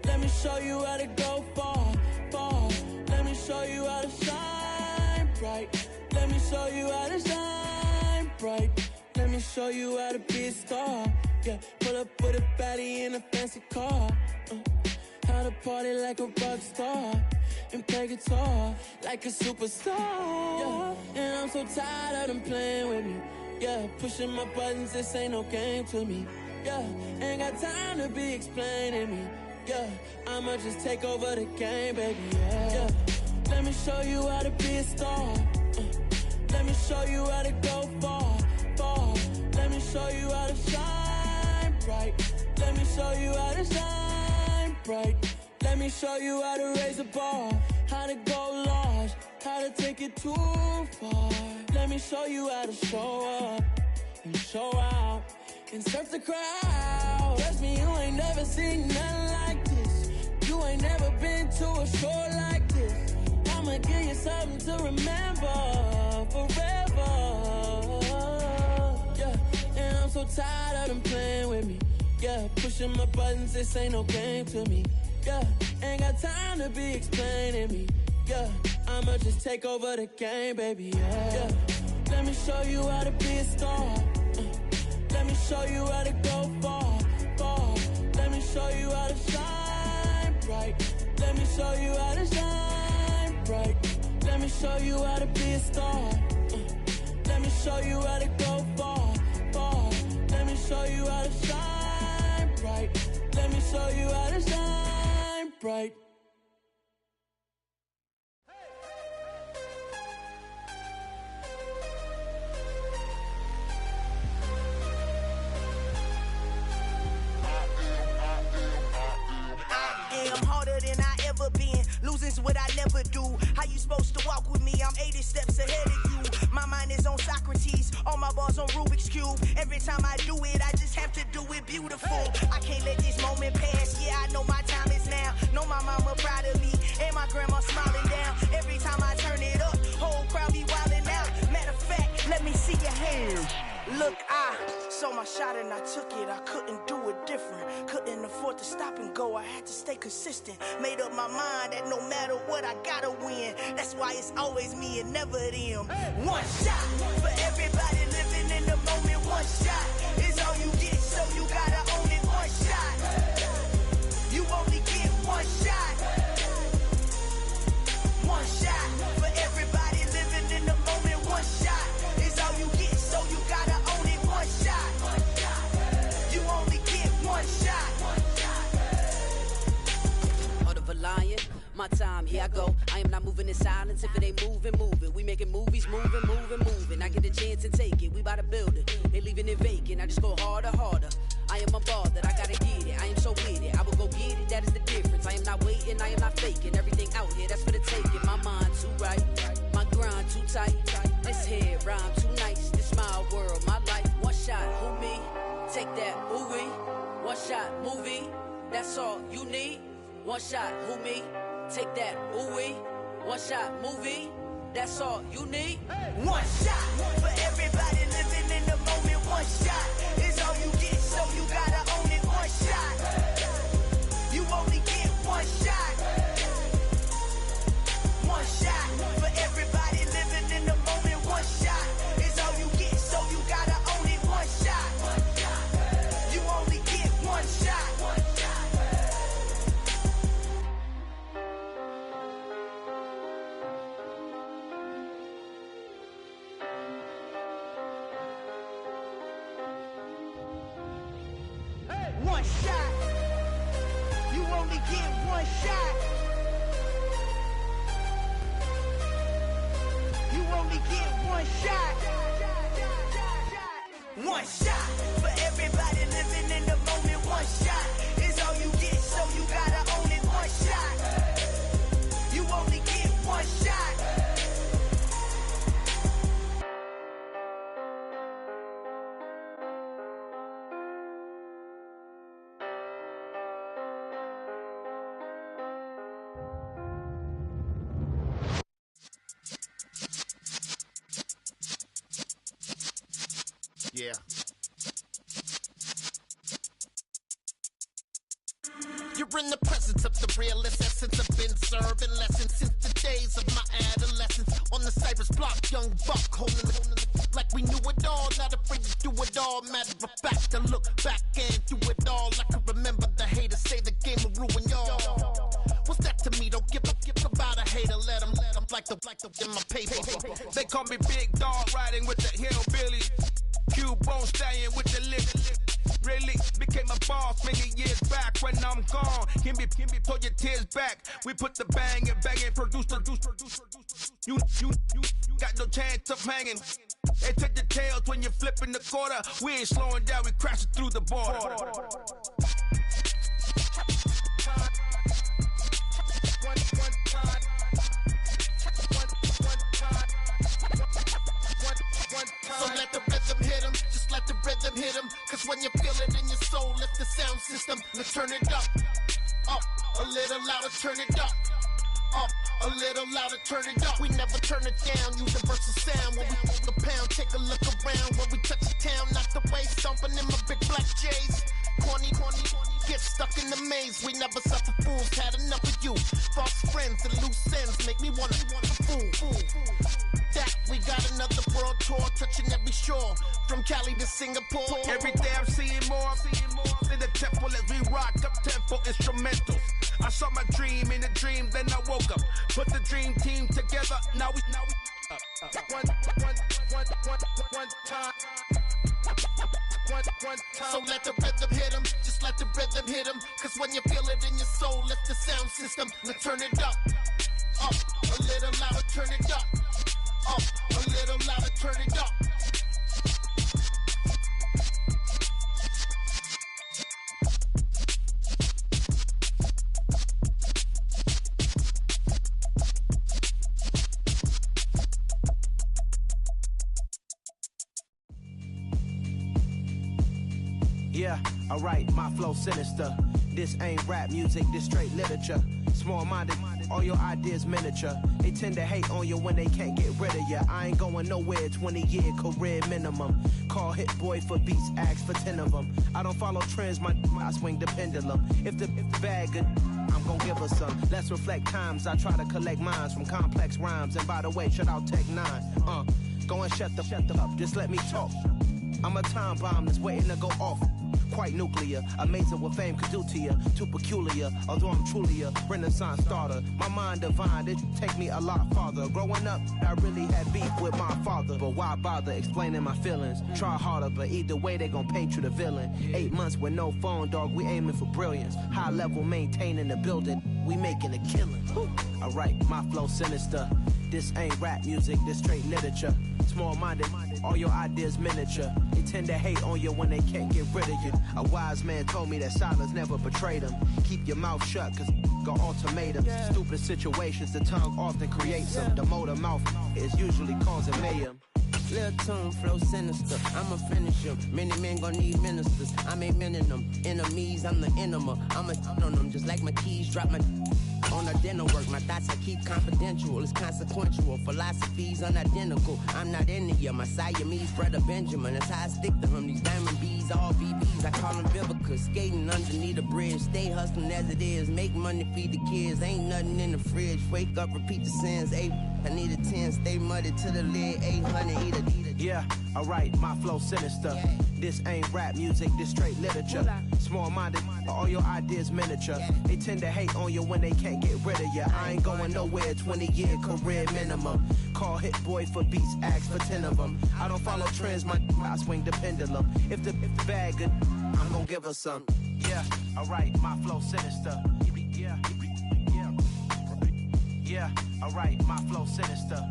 [SPEAKER 6] Let me show you how to go far, far. Let me show you how to shine bright. Let me show you how to shine bright. Let me show you how to be a star. Yeah, pull up with a baddie in a fancy car. How to party like a rock star and play guitar like a superstar. Yeah, and I'm so tired of them playing with me. Yeah, pushing my buttons, this ain't no game to me. Yeah, ain't got time to be explaining me. Yeah, I'ma just take over the game, baby. Yeah, let me show you how to be a star. Let me show you how to go far, far. Let me show you how to shine bright. Let me show you how to shine bright. Let me show you how to raise a bar, how to go large, how to take it too far. Let me show you how to show up and show out and surf the crowd. Trust me, you ain't never seen nothing like this. You ain't never been to a show like this. I'ma give you something to remember forever. Yeah, and I'm so tired of them playing with me. Yeah, pushing my buttons, this ain't no game to me. Yeah, ain't got time to be explaining me. Yeah, I'ma just take over the game, baby. Yeah. Let me show you how to be a star. Let me show you how to go far, far. Let me show you how to shine bright. Let me show you how to shine bright. Let me show you how to be a star. Let me show you how to go far, far. Let me show you how to shine bright. Let me show you how to shine bright.
[SPEAKER 7] I'm harder than I ever been. Losing's what I never do. How you supposed to walk with me? I'm 80 steps ahead of you. My mind is on Socrates. All my bars on Rubik's Cube. Every time I do it, I just have to do it beautiful. I can't let this moment pass. Yeah, I know my time is now. Know my mama proud of me. And my grandma smiling down. Every time I turn it up, whole crowd be wildin' out. Matter of fact, let me see your hands. Look, I saw my shot and I took it. I couldn't do it different. Couldn't afford to stop and go. I had to stay consistent. Made up my mind that no matter what, I gotta win. That's why it's always me and never them. One shot for everybody living in the moment. One shot is all you get, so you gotta own it. One shot. You only get one shot. One shot for everybody living in the moment. One shot is all you get, so you gotta own it. One shot. You only get one shot.
[SPEAKER 8] Heart of a lion, my time, here I go. I am not moving in silence. If it ain't moving, move it. We making movies, moving, moving, moving. I get a chance and take it. We bout to build it. They leaving it vacant. I just go harder, harder. I am a ball that I gotta get it. I am so with it. I will go get it. That is the difference. I am not waiting. I am not faking. Everything out here, that's for the taking. My mind too right. My grind too tight. This head rhyme too nice. This my world, my life. One shot, who me? Take that, ooh wee. One shot, movie. That's all you need. One shot, who me? Take that, ooh wee. One shot, movie. That's all you need.
[SPEAKER 7] One shot for everybody living in the moment. One shot is all you get, so you gotta own it. One shot. You only get one shot. One shot for everybody living in the moment. One shot is all you get, so you gotta own it. One shot. You only get one shot. One shot. You only get one shot. You only get one shot. One shot for everybody living in the moment. One shot is all you get, so you gotta own it. One shot. You only get one shot.
[SPEAKER 9] Yeah. You're in the presence of the realest essence. I've been serving lessons since the days of my adolescence. On the Cypress block, young buck holding it like we knew it all. Not afraid to do it all. Matter of fact, to look back and do it all. I can remember the haters say the game will ruin y'all. What's that to me? Don't give about a hater. Let them like the in my paper.
[SPEAKER 10] They call me Big Dog, riding with the hillbilly. Cubone staying with the lip. Really became a boss many years back. When I'm gone, can be pull your tears back. We put the bang and produce. You got no chance of hanging. They take the tails when you're flipping the quarter. We ain't slowing down, we crashing through the border.
[SPEAKER 9] system. Let's turn it up. Up, a little louder, turn it up. Up, a little louder, turn it up. We never turn it down, universal sound. When we hold the pound, take a look around. When we touch the town, not the way, stomping in my big black J's. Corny, get stuck in the maze. We never suffer fools, had enough of you. False friends and loose ends make me wanna fool. That we got another world tour, touching every shore, from Cali to Singapore.
[SPEAKER 10] Every day I'm seeing more in the temple as we rock up tempo instrumentals. I saw my dream in a dream, then I woke up. Put the dream team together. Now we one time.
[SPEAKER 9] So let the rhythm hit him, just let the rhythm hit him. Cause when you feel it in your soul, lift the sound system. Let's turn it up. Up, a little louder, turn it up. Up, a little louder, turn it up.
[SPEAKER 1] Yeah, alright, my flow sinister. This ain't rap music, this straight literature. Small-minded, all your ideas miniature. They tend to hate on you when they can't get rid of you. I ain't going nowhere, 20-year career minimum. Call Hit Boy for beats, ask for 10 of them. I don't follow trends, I swing the pendulum. If the bag good, I'm gon' give her some. Let's reflect times, I try to collect minds from complex rhymes. And by the way, shout out Tech 9. Go and shut the up, just let me talk. I'm a time bomb that's waiting to go off. Quite nuclear, amazing what fame could do to you. Too peculiar, although I'm truly a renaissance starter. My mind divine, it take me a lot farther. Growing up, I really had beef with my father. But why bother explaining my feelings? Try harder, but either way they gon' paint you the villain. 8 months with no phone, dog, we aiming for brilliance. High level maintaining the building, we making a killing. Alright, my flow sinister. This ain't rap music, this straight literature. Small-minded, all your ideas miniature. They tend to hate on you when they can't get rid of you. A wise man told me that silence never betrayed him. Keep your mouth shut, cause got ultimatums. Stupid situations, the tongue often creates them. The motor mouth is usually causing mayhem.
[SPEAKER 11] Lil' tune, flow sinister, I'ma finish him. Many men gon' need ministers, I'm a men in them. Enemies, I'm the enema. I'ma on them just like my keys, drop my on a dinner work. My thoughts I keep confidential, it's consequential. Philosophies unidentical, I'm not in it. My Siamese brother Benjamin, that's how I stick to him. These diamond bees, all BBs, I call them Vivica. Skating underneath the bridge, stay hustling as it is. Make money, feed the kids, ain't nothing in the fridge. Wake up, repeat the sins, I need a 10, stay muddy to the lid, 800, eat a.
[SPEAKER 1] Yeah, alright, my flow sinister. This ain't rap music, this straight literature. Small-minded, all your ideas miniature. They tend to hate on you when they can't get rid of you. I ain't going nowhere, 20-year career minimum. Call Hit Boy for beats, ask for 10 of them. I don't follow trends, I swing the pendulum. If the bag good, I'm gon' give her some. Yeah, alright, my flow sinister. Yeah, alright, my flow sinister.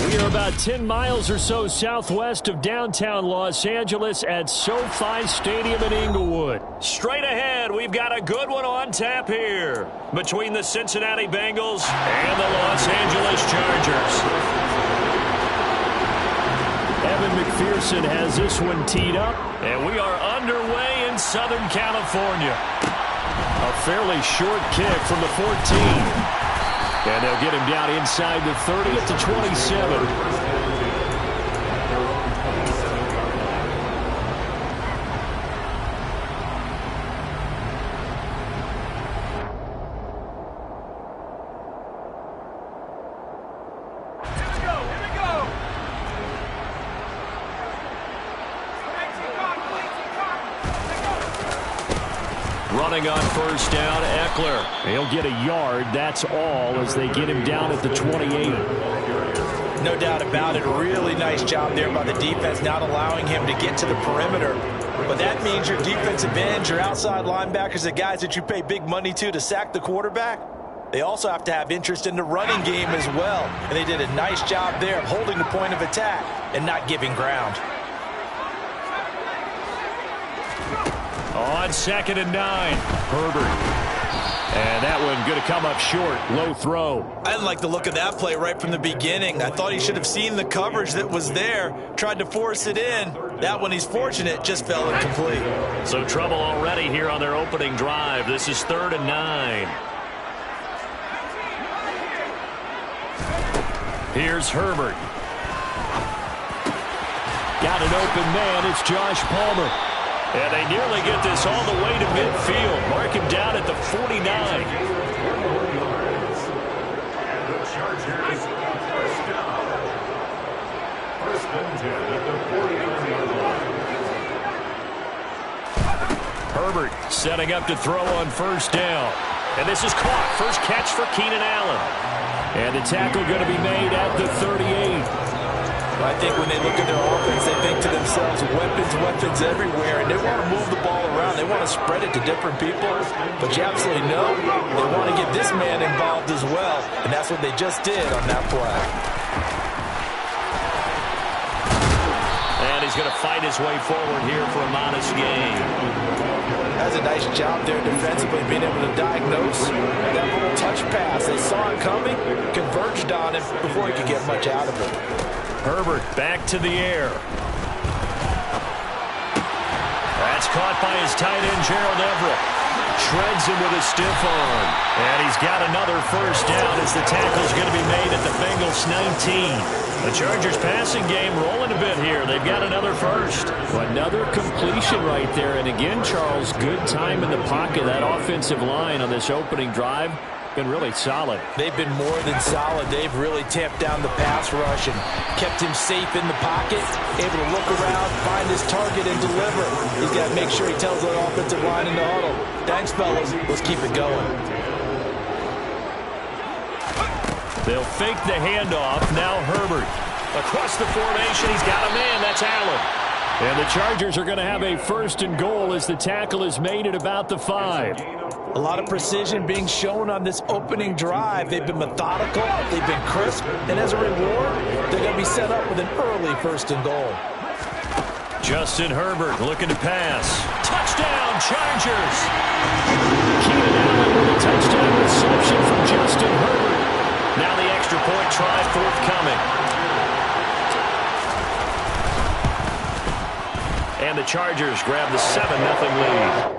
[SPEAKER 2] We are about 10 miles or so southwest of downtown Los Angeles at SoFi Stadium in Inglewood. Straight ahead, we've got a good one on tap here between the Cincinnati Bengals and the Los Angeles Chargers. Evan McPherson has this one teed up, and we are underway in Southern California. A fairly short kick from the 14. And they'll get him down inside the 30 at the 27. Running on first down, Eckler. He'll get a yard, that's all, as they get him down at the 28.
[SPEAKER 5] No doubt about it. Really nice job there by the defense, not allowing him to get to the perimeter. But that means your defensive ends, your outside linebackers, the guys that you pay big money to sack the quarterback, they also have to have interest in the running game as well. And they did a nice job there of holding the point of attack and not giving ground.
[SPEAKER 2] On 2nd and 9, Herbert. And that one going to come up short. Low throw.
[SPEAKER 5] I didn't like the look of that play right from the beginning. I thought he should have seen the coverage that was there, tried to force it in. That one, he's fortunate, just fell incomplete.
[SPEAKER 2] So trouble already here on their opening drive. This is 3rd and 9. Here's Herbert. Got an open man. It's Josh Palmer. And they nearly get this all the way to midfield. Mark him down at the 49.
[SPEAKER 4] The Chargers first down. First and 10 at the 49-yard line.
[SPEAKER 2] Herbert setting up to throw on first down. And this is caught. First catch for Keenan Allen. And the tackle going to be made at the 38.
[SPEAKER 5] I think when they look at their offense, they think to themselves, weapons everywhere, and they want to move the ball around. They want to spread it to different people, but you absolutely know they want to get this man involved as well, and that's what they just did on that play.
[SPEAKER 2] And he's going to fight his way forward here for a modest gain.
[SPEAKER 5] That's a nice job there defensively, being able to diagnose that little touch pass. They saw it coming, converged on him before he could get much out of it.
[SPEAKER 2] Herbert back to the air. That's caught by his tight end, Gerald Everett. Shreds him with a stiff arm. And he's got another first down as the tackle's going to be made at the Bengals 19. The Chargers passing game rolling a bit here. They've got another first.
[SPEAKER 4] Another completion right there. And again, Charles, good time in the pocket. That offensive line on this opening drive been really solid.
[SPEAKER 5] They've been more than solid. They've really tamped down the pass rush and kept him safe in the pocket, able to look around, find his target, and deliver. He's got to make sure he tells the offensive line in the huddle, thanks, fellas. Let's keep it going.
[SPEAKER 2] They'll fake the handoff. Now Herbert. Across the formation, he's got a man. That's Allen.
[SPEAKER 4] And the Chargers are going to have a first and goal as the tackle is made at about the 5.
[SPEAKER 5] A lot of precision being shown on this opening drive. They've been methodical, they've been crisp, and as a reward, they're going to be set up with an early first and goal.
[SPEAKER 2] Justin Herbert looking to pass. Touchdown, Chargers! Keenan Allen with a touchdown reception from Justin Herbert. Now the extra point try forthcoming. And the Chargers grab the 7-0 lead.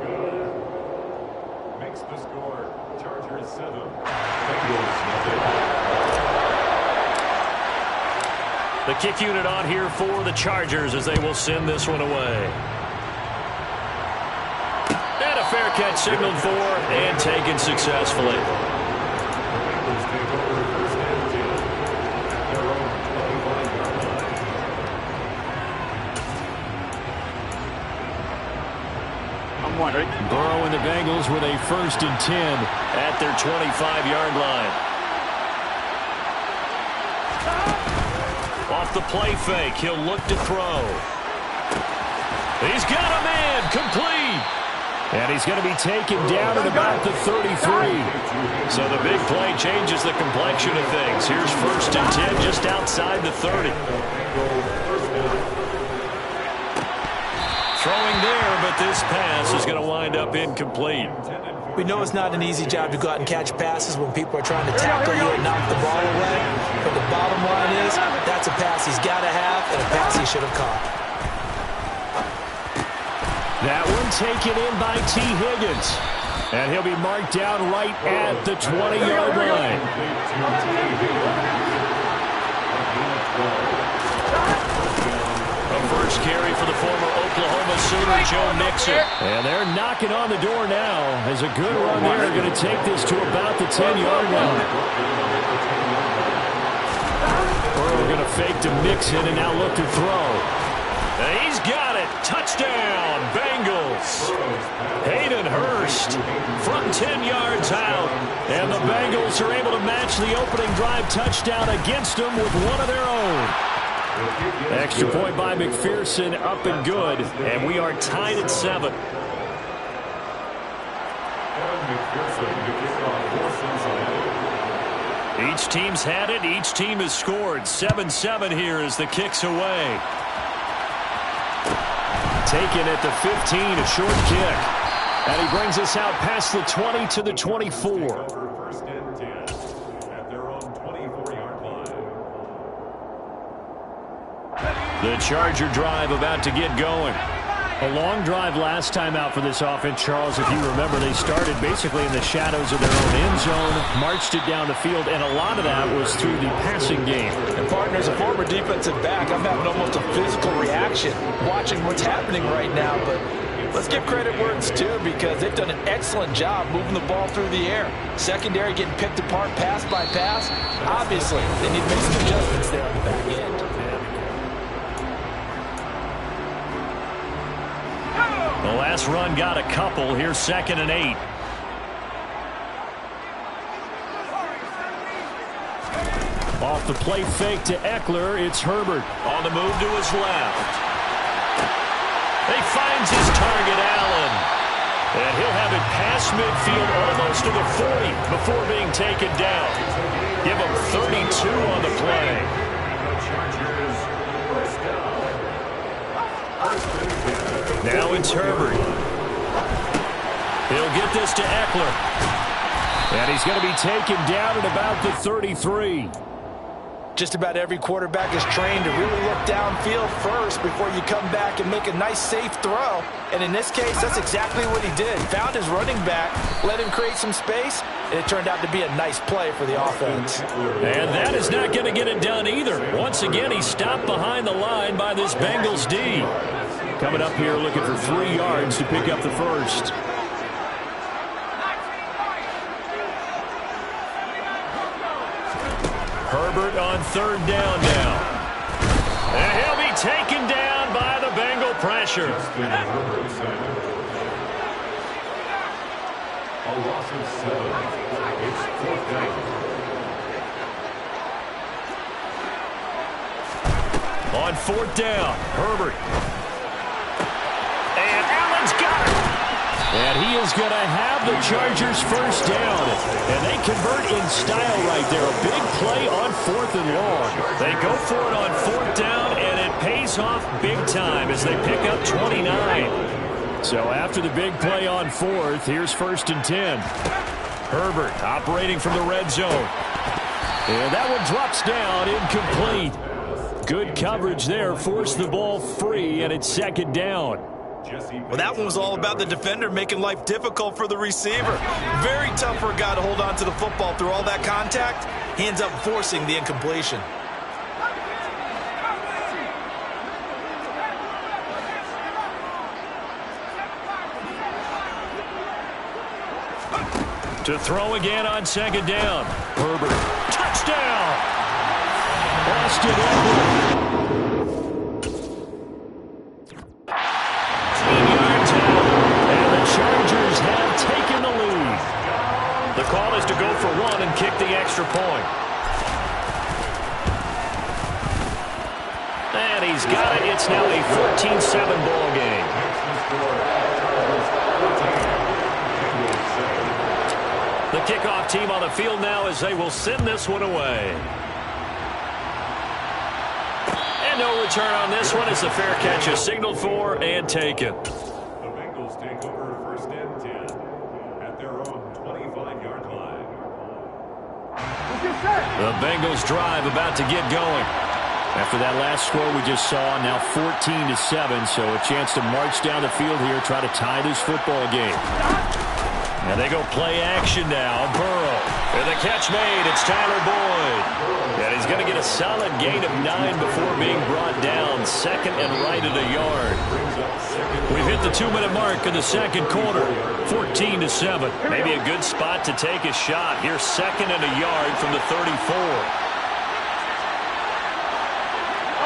[SPEAKER 4] Makes the score Chargers 7, Bengals 0.
[SPEAKER 2] The kick unit on here for the Chargers as they will send this one away. And a fair catch signaled for and taken successfully.
[SPEAKER 4] Burrow and the Bengals with a first and 10
[SPEAKER 2] at their 25-yard line. Off the play fake, he'll look to throw. He's got a man, complete.
[SPEAKER 4] And he's going to be taken down at about the 33.
[SPEAKER 2] So the big play changes the complexion of things. Here's first and 10 just outside the 30. Throwing there, but this pass is going to wind up incomplete.
[SPEAKER 5] We know it's not an easy job to go out and catch passes when people are trying to tackle you and knock the ball away. But the bottom line is, that's a pass he's got to have and a pass he should have caught.
[SPEAKER 4] That one taken in by T. Higgins. And he'll be marked down right at the 20-yard line.
[SPEAKER 2] A first carry for the former Oklahoma Sooner, Joe Mixon.
[SPEAKER 4] And they're knocking on the door now as a good run there. They're going to take this to about the 10-yard line. Burrow going to fake to Mixon and now look to throw.
[SPEAKER 2] And he's got it. Touchdown, Bengals. Hayden Hurst from 10 yards out.
[SPEAKER 4] And the Bengals are able to match the opening drive touchdown against them with one of their own.
[SPEAKER 2] Extra point by McPherson, up and good. And we are tied at 7. Each team's had it. Each team has scored. 7-7 here as the kick's away.
[SPEAKER 4] Taken at the 15, a short kick.
[SPEAKER 2] And he brings us out past the 20 to the 24.
[SPEAKER 4] First and 10 at their own 24-yard line.
[SPEAKER 2] The Charger drive about to get going. A long drive last time out for this offense, Charles. If you remember, they started basically in the shadows of their own end zone, marched it down the field, and a lot of that was through the passing game.
[SPEAKER 3] And partner, as a former defensive back, I'm having almost a physical reaction watching what's happening right now. But let's give credit where it's due, because they've done an excellent job moving the ball through the air. Secondary getting picked apart pass by pass. Obviously, they need to make some adjustments there on the back end.
[SPEAKER 2] The last run got a couple. Here's 2nd and 8. Off the play fake to Eckler, it's Herbert. On the move to his left. He finds his target, Allen. And he'll have it past midfield almost to the 40 before being taken down. Give him 32 on the play. Now it's Herbert. He'll get this to Eckler. And he's going to be taken down at about the 33.
[SPEAKER 3] Just about every quarterback is trained to really look downfield first before you come back and make a nice, safe throw. And in this case, that's exactly what he did. Found his running back, let him create some space, and it turned out to be a nice play for the offense.
[SPEAKER 2] And that is not going to get it done either. Once again, he stopped behind the line by this Bengals D. Coming up here looking for 3 yards to pick up the first. Herbert on 3rd down now. And he'll be taken down by the Bengal pressure.
[SPEAKER 4] A loss of 7. It's 4th down.
[SPEAKER 2] On 4th down, Herbert. And Allen's got it. And he is going to have the Chargers first down. And they convert in style right there. A big play on 4th and long. They go for it on 4th down, and it pays off big time as they pick up 29. So after the big play on 4th, here's 1st and 10. Herbert operating from the red zone. And that one drops down, incomplete. Good coverage there, forced the ball free, and it's 2nd down.
[SPEAKER 3] Well, that one was all about the defender making life difficult for the receiver. Very tough for a guy to hold on to the football through all that contact. He ends up forcing the incompletion.
[SPEAKER 2] To throw again on 2nd down. Herbert, touchdown! Austin Eckler. 18-yard tackle, and the Chargers have taken the lead. The call is to go for 1 and kick the extra point. And he's got it. It's now a 14-7 ball game. The kickoff team on the field now as they will send this one away. And no return on this one as the fair catch is signaled for and taken.
[SPEAKER 4] The Bengals take over 1st and 10 at their own 25-yard line.
[SPEAKER 2] The Bengals drive about to get going. After that last score we just saw, now 14-7, so a chance to march down the field here, try to tie this football game. And they go play action now. Burrow. And the catch made. It's Tyler Boyd. And he's going to get a solid gain of 9 before being brought down. 2nd and right at a yard. We've hit the 2-minute mark in the 2nd quarter. 14-7. Maybe a good spot to take a shot. Here's 2nd and a yard from the 34.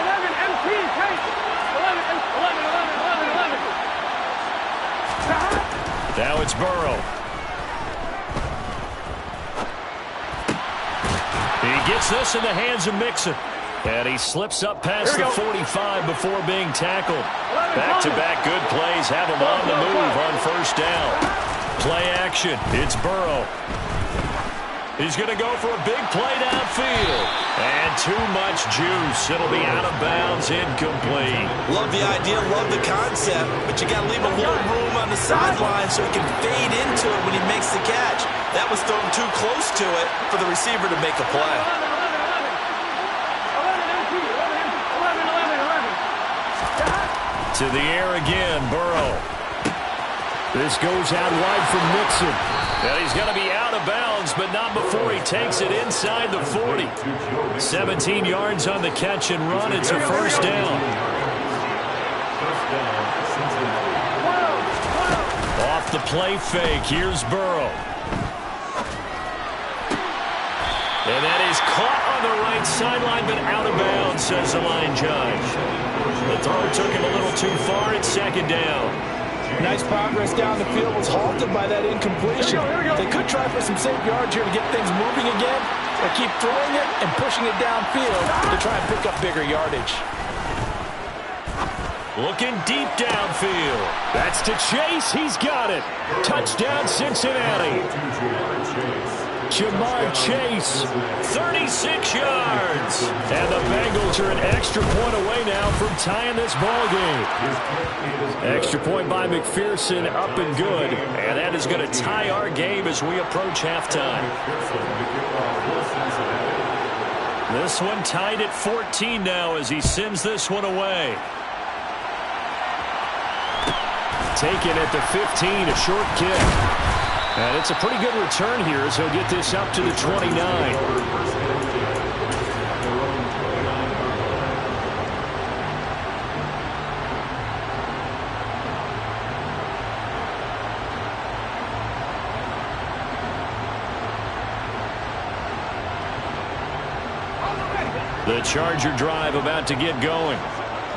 [SPEAKER 12] 11 MT, take 11.
[SPEAKER 2] Now it's Burrow. He gets this in the hands of Mixon. And he slips up past the 45 before being tackled. Back-to-back good plays have him on the move on 1st down. Play action. It's Burrow. He's going to go for a big play downfield. And too much juice. It'll be out of bounds, incomplete.
[SPEAKER 3] Love the idea, love the concept, but you got to leave a little room on the sideline so he can fade into it when he makes the catch. That was thrown too close to it for the receiver to make a play.
[SPEAKER 2] To the air again, Burrow. This goes out wide from Nixon. And he's going to be out of bounds, but not before he takes it inside the 40. 17 yards on the catch and run. It's a first down. Off the play fake, here's Burrow. And that is caught on the right sideline, but out of bounds, says the line judge. The throw took him a little too far. It's second down.
[SPEAKER 3] Nice progress down the field, was halted by that incompletion. They could try for some safe yards here to get things moving again, or keep throwing it and pushing it downfield to try and pick up bigger yardage.
[SPEAKER 2] Looking deep downfield. That's to Chase. He's got it. Touchdown, Cincinnati. Jamar Chase, 36 yards. And the Bengals are an extra point away now from tying this ball game. Extra point by McPherson, up and good. And that is going to tie our game as we approach halftime. This one tied at 14 now as he sends this one away. Taken at the 15, a short kick. And it's a pretty good return here as he'll get this up to the 29. The Charger drive about to get going.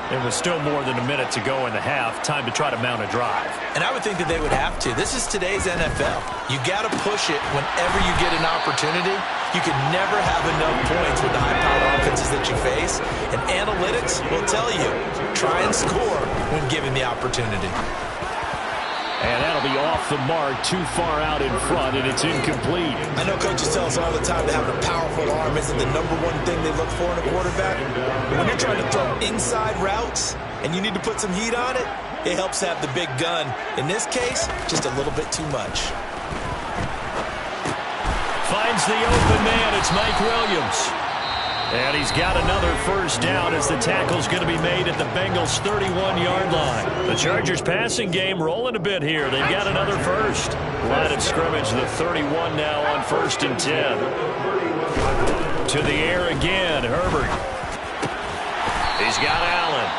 [SPEAKER 2] And with still more than a minute to go in the half, time to try to mount a drive.
[SPEAKER 5] And I would think that they would have to. This is today's NFL. You got to push it whenever you get an opportunity. You can never have enough points with the high-powered offenses that you face. And analytics will tell you, try and score when given the opportunity.
[SPEAKER 2] And that'll be off the mark, too far out in front, and it's incomplete.
[SPEAKER 5] I know coaches tell us all the time that having a powerful arm isn't the number one thing they look for in a quarterback. But when you're trying to throw inside routes and you need to put some heat on it, it helps have the big gun. In this case, just a little bit too much.
[SPEAKER 2] Finds the open man. It's Mike Williams. And he's got another first down as the tackle's going to be made at the Bengals' 31-yard line. The Chargers' passing game rolling a bit here. They've got another first. Line of scrimmage, the 31 now on 1st and 10. To the air again, Herbert. He's got Allen.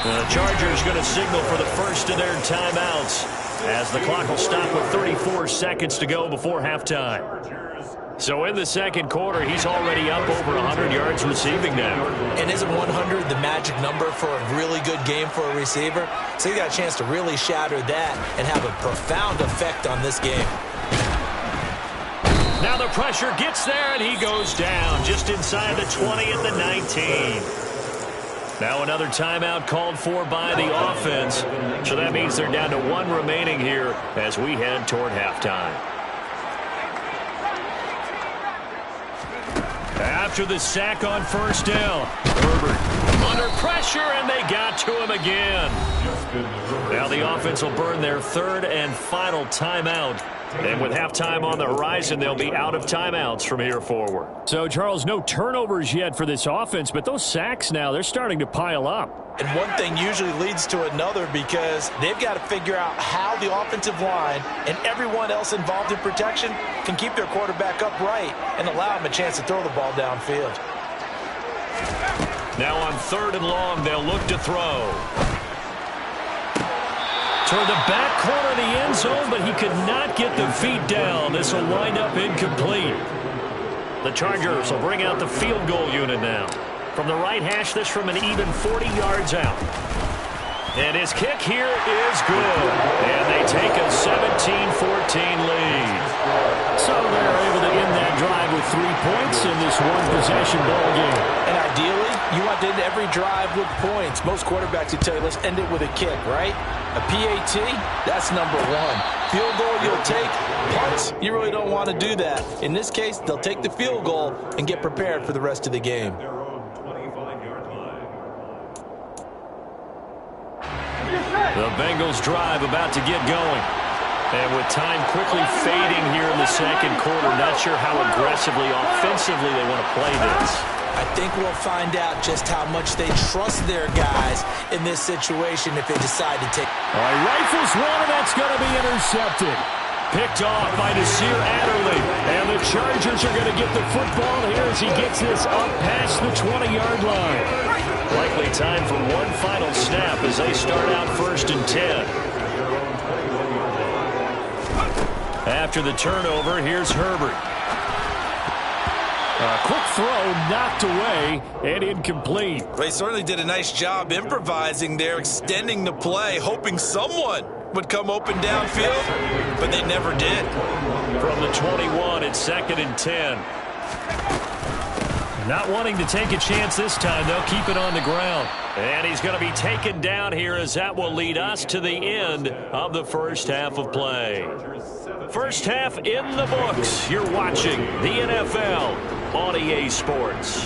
[SPEAKER 2] The Chargers going to signal for the first of their timeouts as the clock will stop with 34 seconds to go before halftime. So in the second quarter, he's already up over 100 yards receiving now.
[SPEAKER 5] And isn't 100 the magic number for a really good game for a receiver? So he got a chance to really shatter that and have a profound effect on this game.
[SPEAKER 2] Now the pressure gets there, and he goes down just inside the 20 at the 19. Now another timeout called for by the offense. So that means they're down to one remaining here as we head toward halftime. After the sack on first down, Herbert under pressure, and they got to him again. Now the offense will burn their third and final timeout. And with halftime on the horizon, they'll be out of timeouts from here forward. So, Charles, no turnovers yet for this offense, but those sacks now, they're starting to pile up.
[SPEAKER 5] And one thing usually leads to another because they've got to figure out how the offensive line and everyone else involved in protection can keep their quarterback upright and allow him a chance to throw the ball downfield.
[SPEAKER 2] Now on 3rd and long, they'll look to throw. Toward the back corner of the end zone, but he could not get the feet down. This will wind up incomplete. The Chargers will bring out the field goal unit now. From the right hash, this from an even 40 yards out. And his kick here is good. And they take a 17-14 lead. So they're able to end that drive with 3 points in this one-possession ball game.
[SPEAKER 5] And ideally, you want to end every drive with points. Most quarterbacks would tell you, let's end it with a kick, right? A PAT, that's number one. Field goal you'll take, punt, points. You really don't want to do that. In this case, they'll take the field goal and get prepared for the rest of the game.
[SPEAKER 2] The Bengals drive about to get going. And with time quickly fading here in the second quarter, not sure how aggressively, offensively they want to play this.
[SPEAKER 5] I think we'll find out just how much they trust their guys in this situation if they decide to take.
[SPEAKER 2] All right, rifles one, and that's going to be intercepted. Picked off by Nasir Adderley. And the Chargers are going to get the football here as he gets this up past the 20-yard line. Likely time for one final snap as they start out 1st and 10. After the turnover, here's Herbert. A quick throw knocked away and incomplete.
[SPEAKER 5] They certainly did a nice job improvising there, extending the play, hoping someone would come open downfield, but they never did.
[SPEAKER 2] From the 21, it's 2nd and 10. Not wanting to take a chance this time, they'll keep it on the ground. And he's going to be taken down here as that will lead us to the end of the first half of play. First half in the books. You're watching the NFL on EA Sports.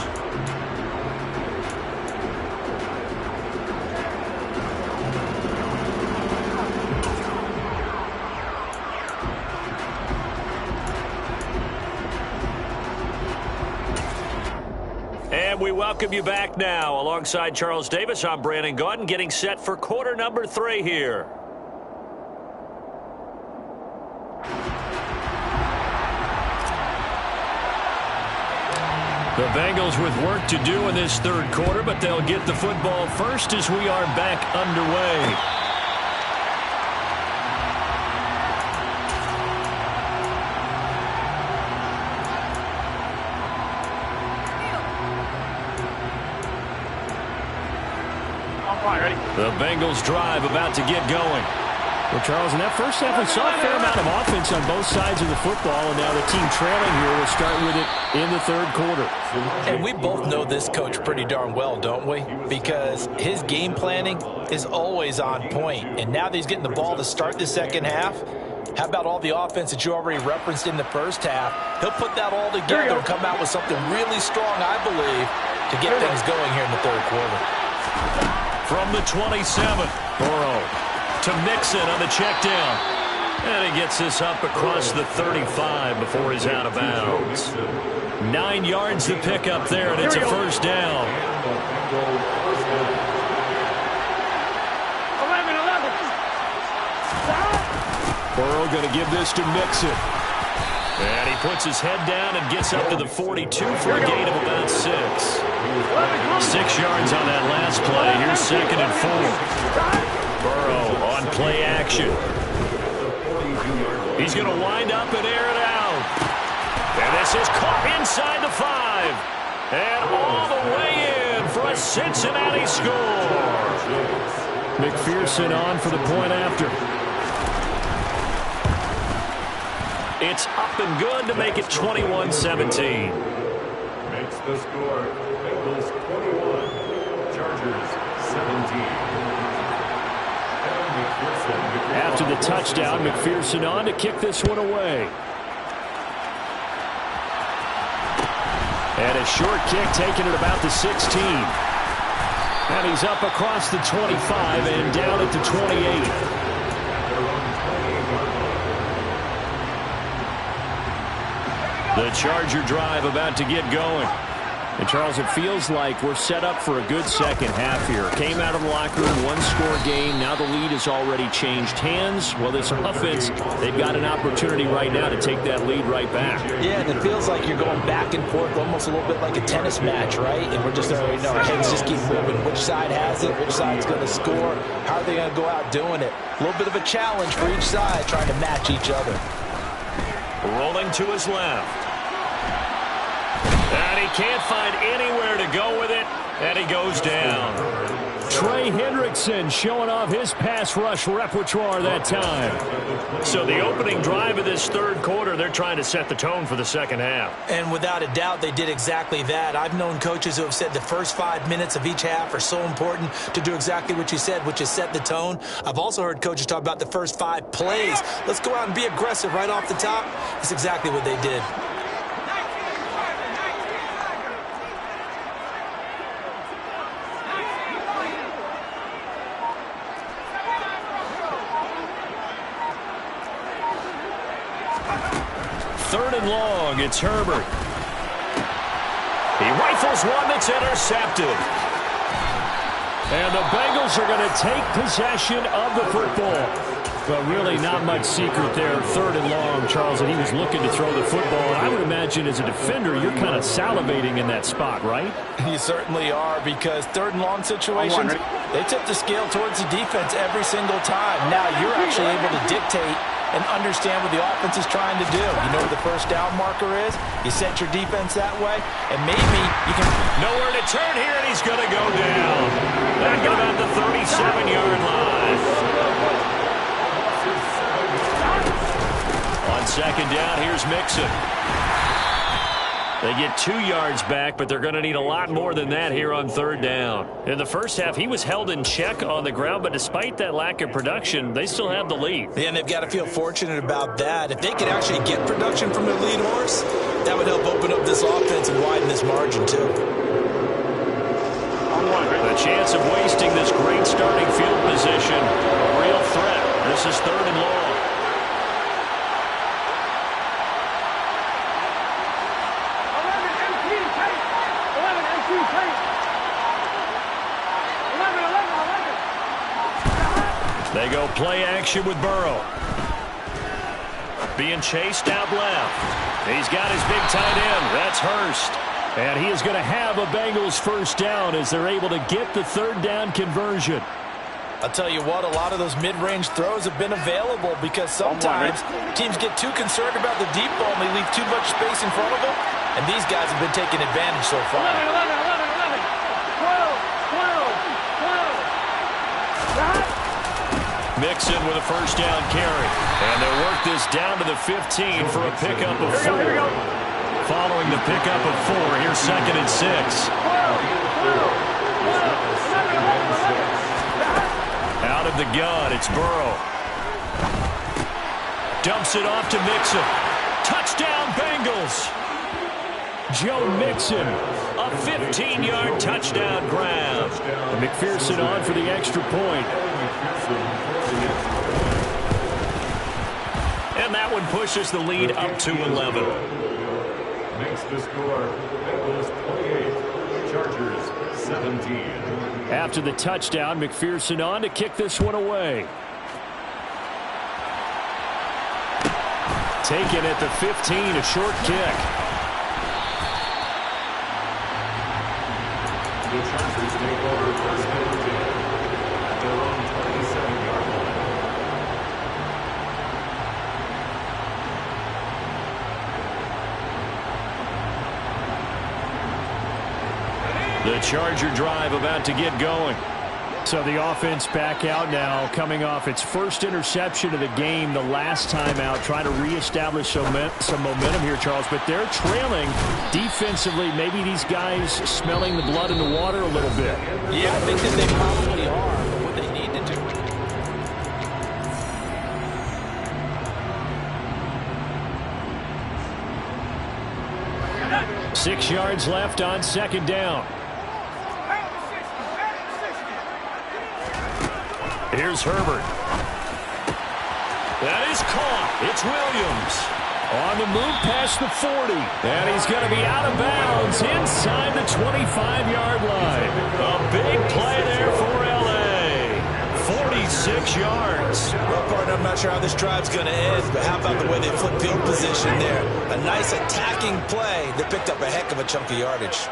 [SPEAKER 2] And we welcome you back now. Alongside Charles Davis, I'm Brandon Gaudin, getting set for quarter number 3 here. The Bengals with work to do in this third quarter, but they'll get the football first as we are back underway. The Bengals drive about to get going.
[SPEAKER 4] Well, Charles, in that first half, we saw a fair amount of offense on both sides of the football, and now the team trailing here will start with it in the third quarter.
[SPEAKER 5] And we both know this coach pretty darn well, don't we? Because his game planning is always on point. And now that he's getting the ball to start the second half, how about all the offense that you already referenced in the first half? He'll put that all together and come out with something really strong, I believe, to get things going here in the third quarter.
[SPEAKER 2] From the 27, Burrow to Mixon on the check down. And he gets this up across the 35 before he's out of bounds. 9 yards to pick up there, and it's a first down.
[SPEAKER 12] 11.
[SPEAKER 2] Burrow going to give this to Mixon. And he puts his head down and gets up to the 42 for a gain of about 6. 6 yards on that last play. Here's 2nd and 4. Burrow on play action. He's going to wind up and air it out. And this is caught inside the 5. And all the way in for a Cincinnati score.
[SPEAKER 4] McPherson on for the point after.
[SPEAKER 2] It's up and good to make it 21-17.
[SPEAKER 13] Makes the score Bengals 21, Chargers 17.
[SPEAKER 4] After the touchdown, McPherson on to kick this one away.
[SPEAKER 2] And a short kick taken at about the 16. And he's up across the 25 and down at the 28. The Charger drive about to get going.
[SPEAKER 4] And, Charles, it feels like we're set up for a good second half here. Came out of the locker room, one-score game. Now the lead has already changed hands. Well, this offense, they've got an opportunity right now to take that lead right back.
[SPEAKER 5] Yeah, and it feels like you're going back and forth, almost a little bit like a tennis match, right? And we're just already know our heads just keep moving. Which side has it? Which side's going to score? How are they going to go out doing it? A little bit of a challenge for each side, trying to match each other.
[SPEAKER 2] Rolling to his left. And he can't find anywhere to go with it, and he goes down. Trey Hendrickson showing off his pass rush repertoire that time. So the opening drive of this third quarter, they're trying to set the tone for the second half.
[SPEAKER 5] And without a doubt, they did exactly that. I've known coaches who have said the first 5 minutes of each half are so important to do exactly what you said, which is set the tone. I've also heard coaches talk about the first 5 plays. Let's go out and be aggressive right off the top. That's exactly what they did.
[SPEAKER 2] Third and long, it's Herbert. He rifles one that's intercepted. And the Bengals are going to take possession of the football. But really not much secret there. Third and long, Charles, and he was looking to throw the football. And I would imagine as a defender, you're kind of salivating in that spot, right?
[SPEAKER 3] You certainly are, because third and long situations, they tip the scale towards the defense every single time. Now you're actually able to dictate and understand what the offense is trying to do. You know where the first down marker is. You set your defense that way, and maybe you can...
[SPEAKER 2] Nowhere to turn here, and he's going to go down. Back at about the 37-yard line. On second down, here's Mixon. They get 2 yards back, but they're going to need a lot more than that here on third down. In the first half, he was held in check on the ground, but despite that lack of production, they still have the lead.
[SPEAKER 5] Yeah, and they've got to feel fortunate about that. If they could actually get production from their lead horse, that would help open up this offense and widen this margin, too.
[SPEAKER 2] The chance of wasting this great starting field position, a real threat. This is third and long. They go play action with Burrow. Being chased out left. He's got his big tight end. That's Hurst. And he is going to have a Bengals first down as they're able to get the third down conversion.
[SPEAKER 3] I'll tell you what, a lot of those mid-range throws have been available because sometimes teams get too concerned about the deep ball and they leave too much space in front of them. And these guys have been taking advantage so far.
[SPEAKER 12] 11, 12.
[SPEAKER 2] Mixon with a first down carry. And they'll work this down to the 15 for a pickup of 4. Following the pickup of 4, here's second and 6. Out of the gun, it's Burrow. Dumps it off to Mixon. Touchdown, Bengals. Joe Mixon, a 15-yard touchdown grab. McPherson on for the extra point. And that one pushes the lead up to 11.
[SPEAKER 13] Makes the score Bengals 28, Chargers 17.
[SPEAKER 2] After the touchdown, McPherson on to kick this one away. Taken at the 15, a short kick.
[SPEAKER 13] The Chargers take over first and 10 at their own 27-yard
[SPEAKER 2] line. The Charger drive about to get going. So the offense back out now, coming off its first interception of the game the last time out, trying to reestablish some momentum here, Charles. But they're trailing defensively. Maybe these guys smelling the blood in the water a little bit.
[SPEAKER 3] Yeah, I think that they probably are. But what they need to do.
[SPEAKER 2] 6 yards left on second down. Here's Herbert. That is caught. It's Williams. On the move past the 40. And he's going to be out of bounds inside the 25-yard line. A big play there for L.A. 46 yards.
[SPEAKER 5] Well, partner, I'm not sure how this drive's going to end, but how about the way they flip field position there? A nice attacking play that picked up a heck of a chunk of yardage.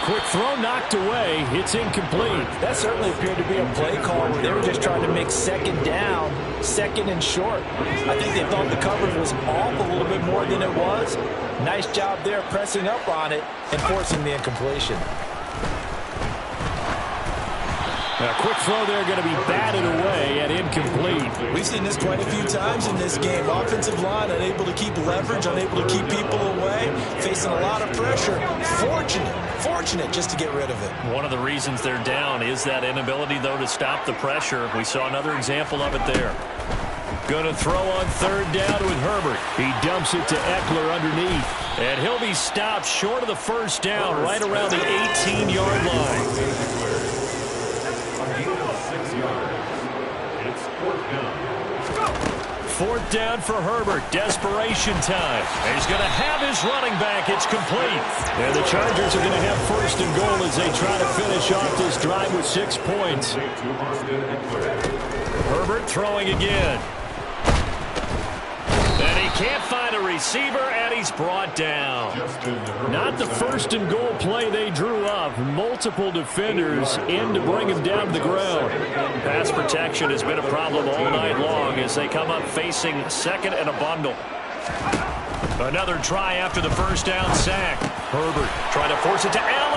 [SPEAKER 2] Quick throw knocked away. It's incomplete.
[SPEAKER 3] That certainly appeared to be a play call where they were just trying to make second down, second and short. I think they thought the coverage was off a little bit more than it was. Nice job there pressing up on it and forcing the incompletion.
[SPEAKER 4] A quick throw there going to be batted away and incomplete.
[SPEAKER 5] We've seen this quite a few times in this game. Offensive line unable to keep leverage, unable to keep people away, facing a lot of pressure. Fortunate just to get rid of it.
[SPEAKER 2] One of the reasons they're down is that inability, though, to stop the pressure. We saw another example of it there. Going to throw on third down with Herbert. He dumps it to Eckler underneath. And he'll be stopped short of the first down right around the 18-yard line. Fourth down for Herbert. Desperation time. And he's going to have his running back. It's complete. And the Chargers are going to have first and goal as they try to finish off this drive with 6 points. Herbert throwing again. And he can't find a receiver, and he's brought down. Not the first and goal play they drew up. Multiple defenders in to bring him down to the ground. Pass protection has been a problem all night long as they come up facing second and a bundle. Another try after the first down sack. Herbert trying to force it to Allen.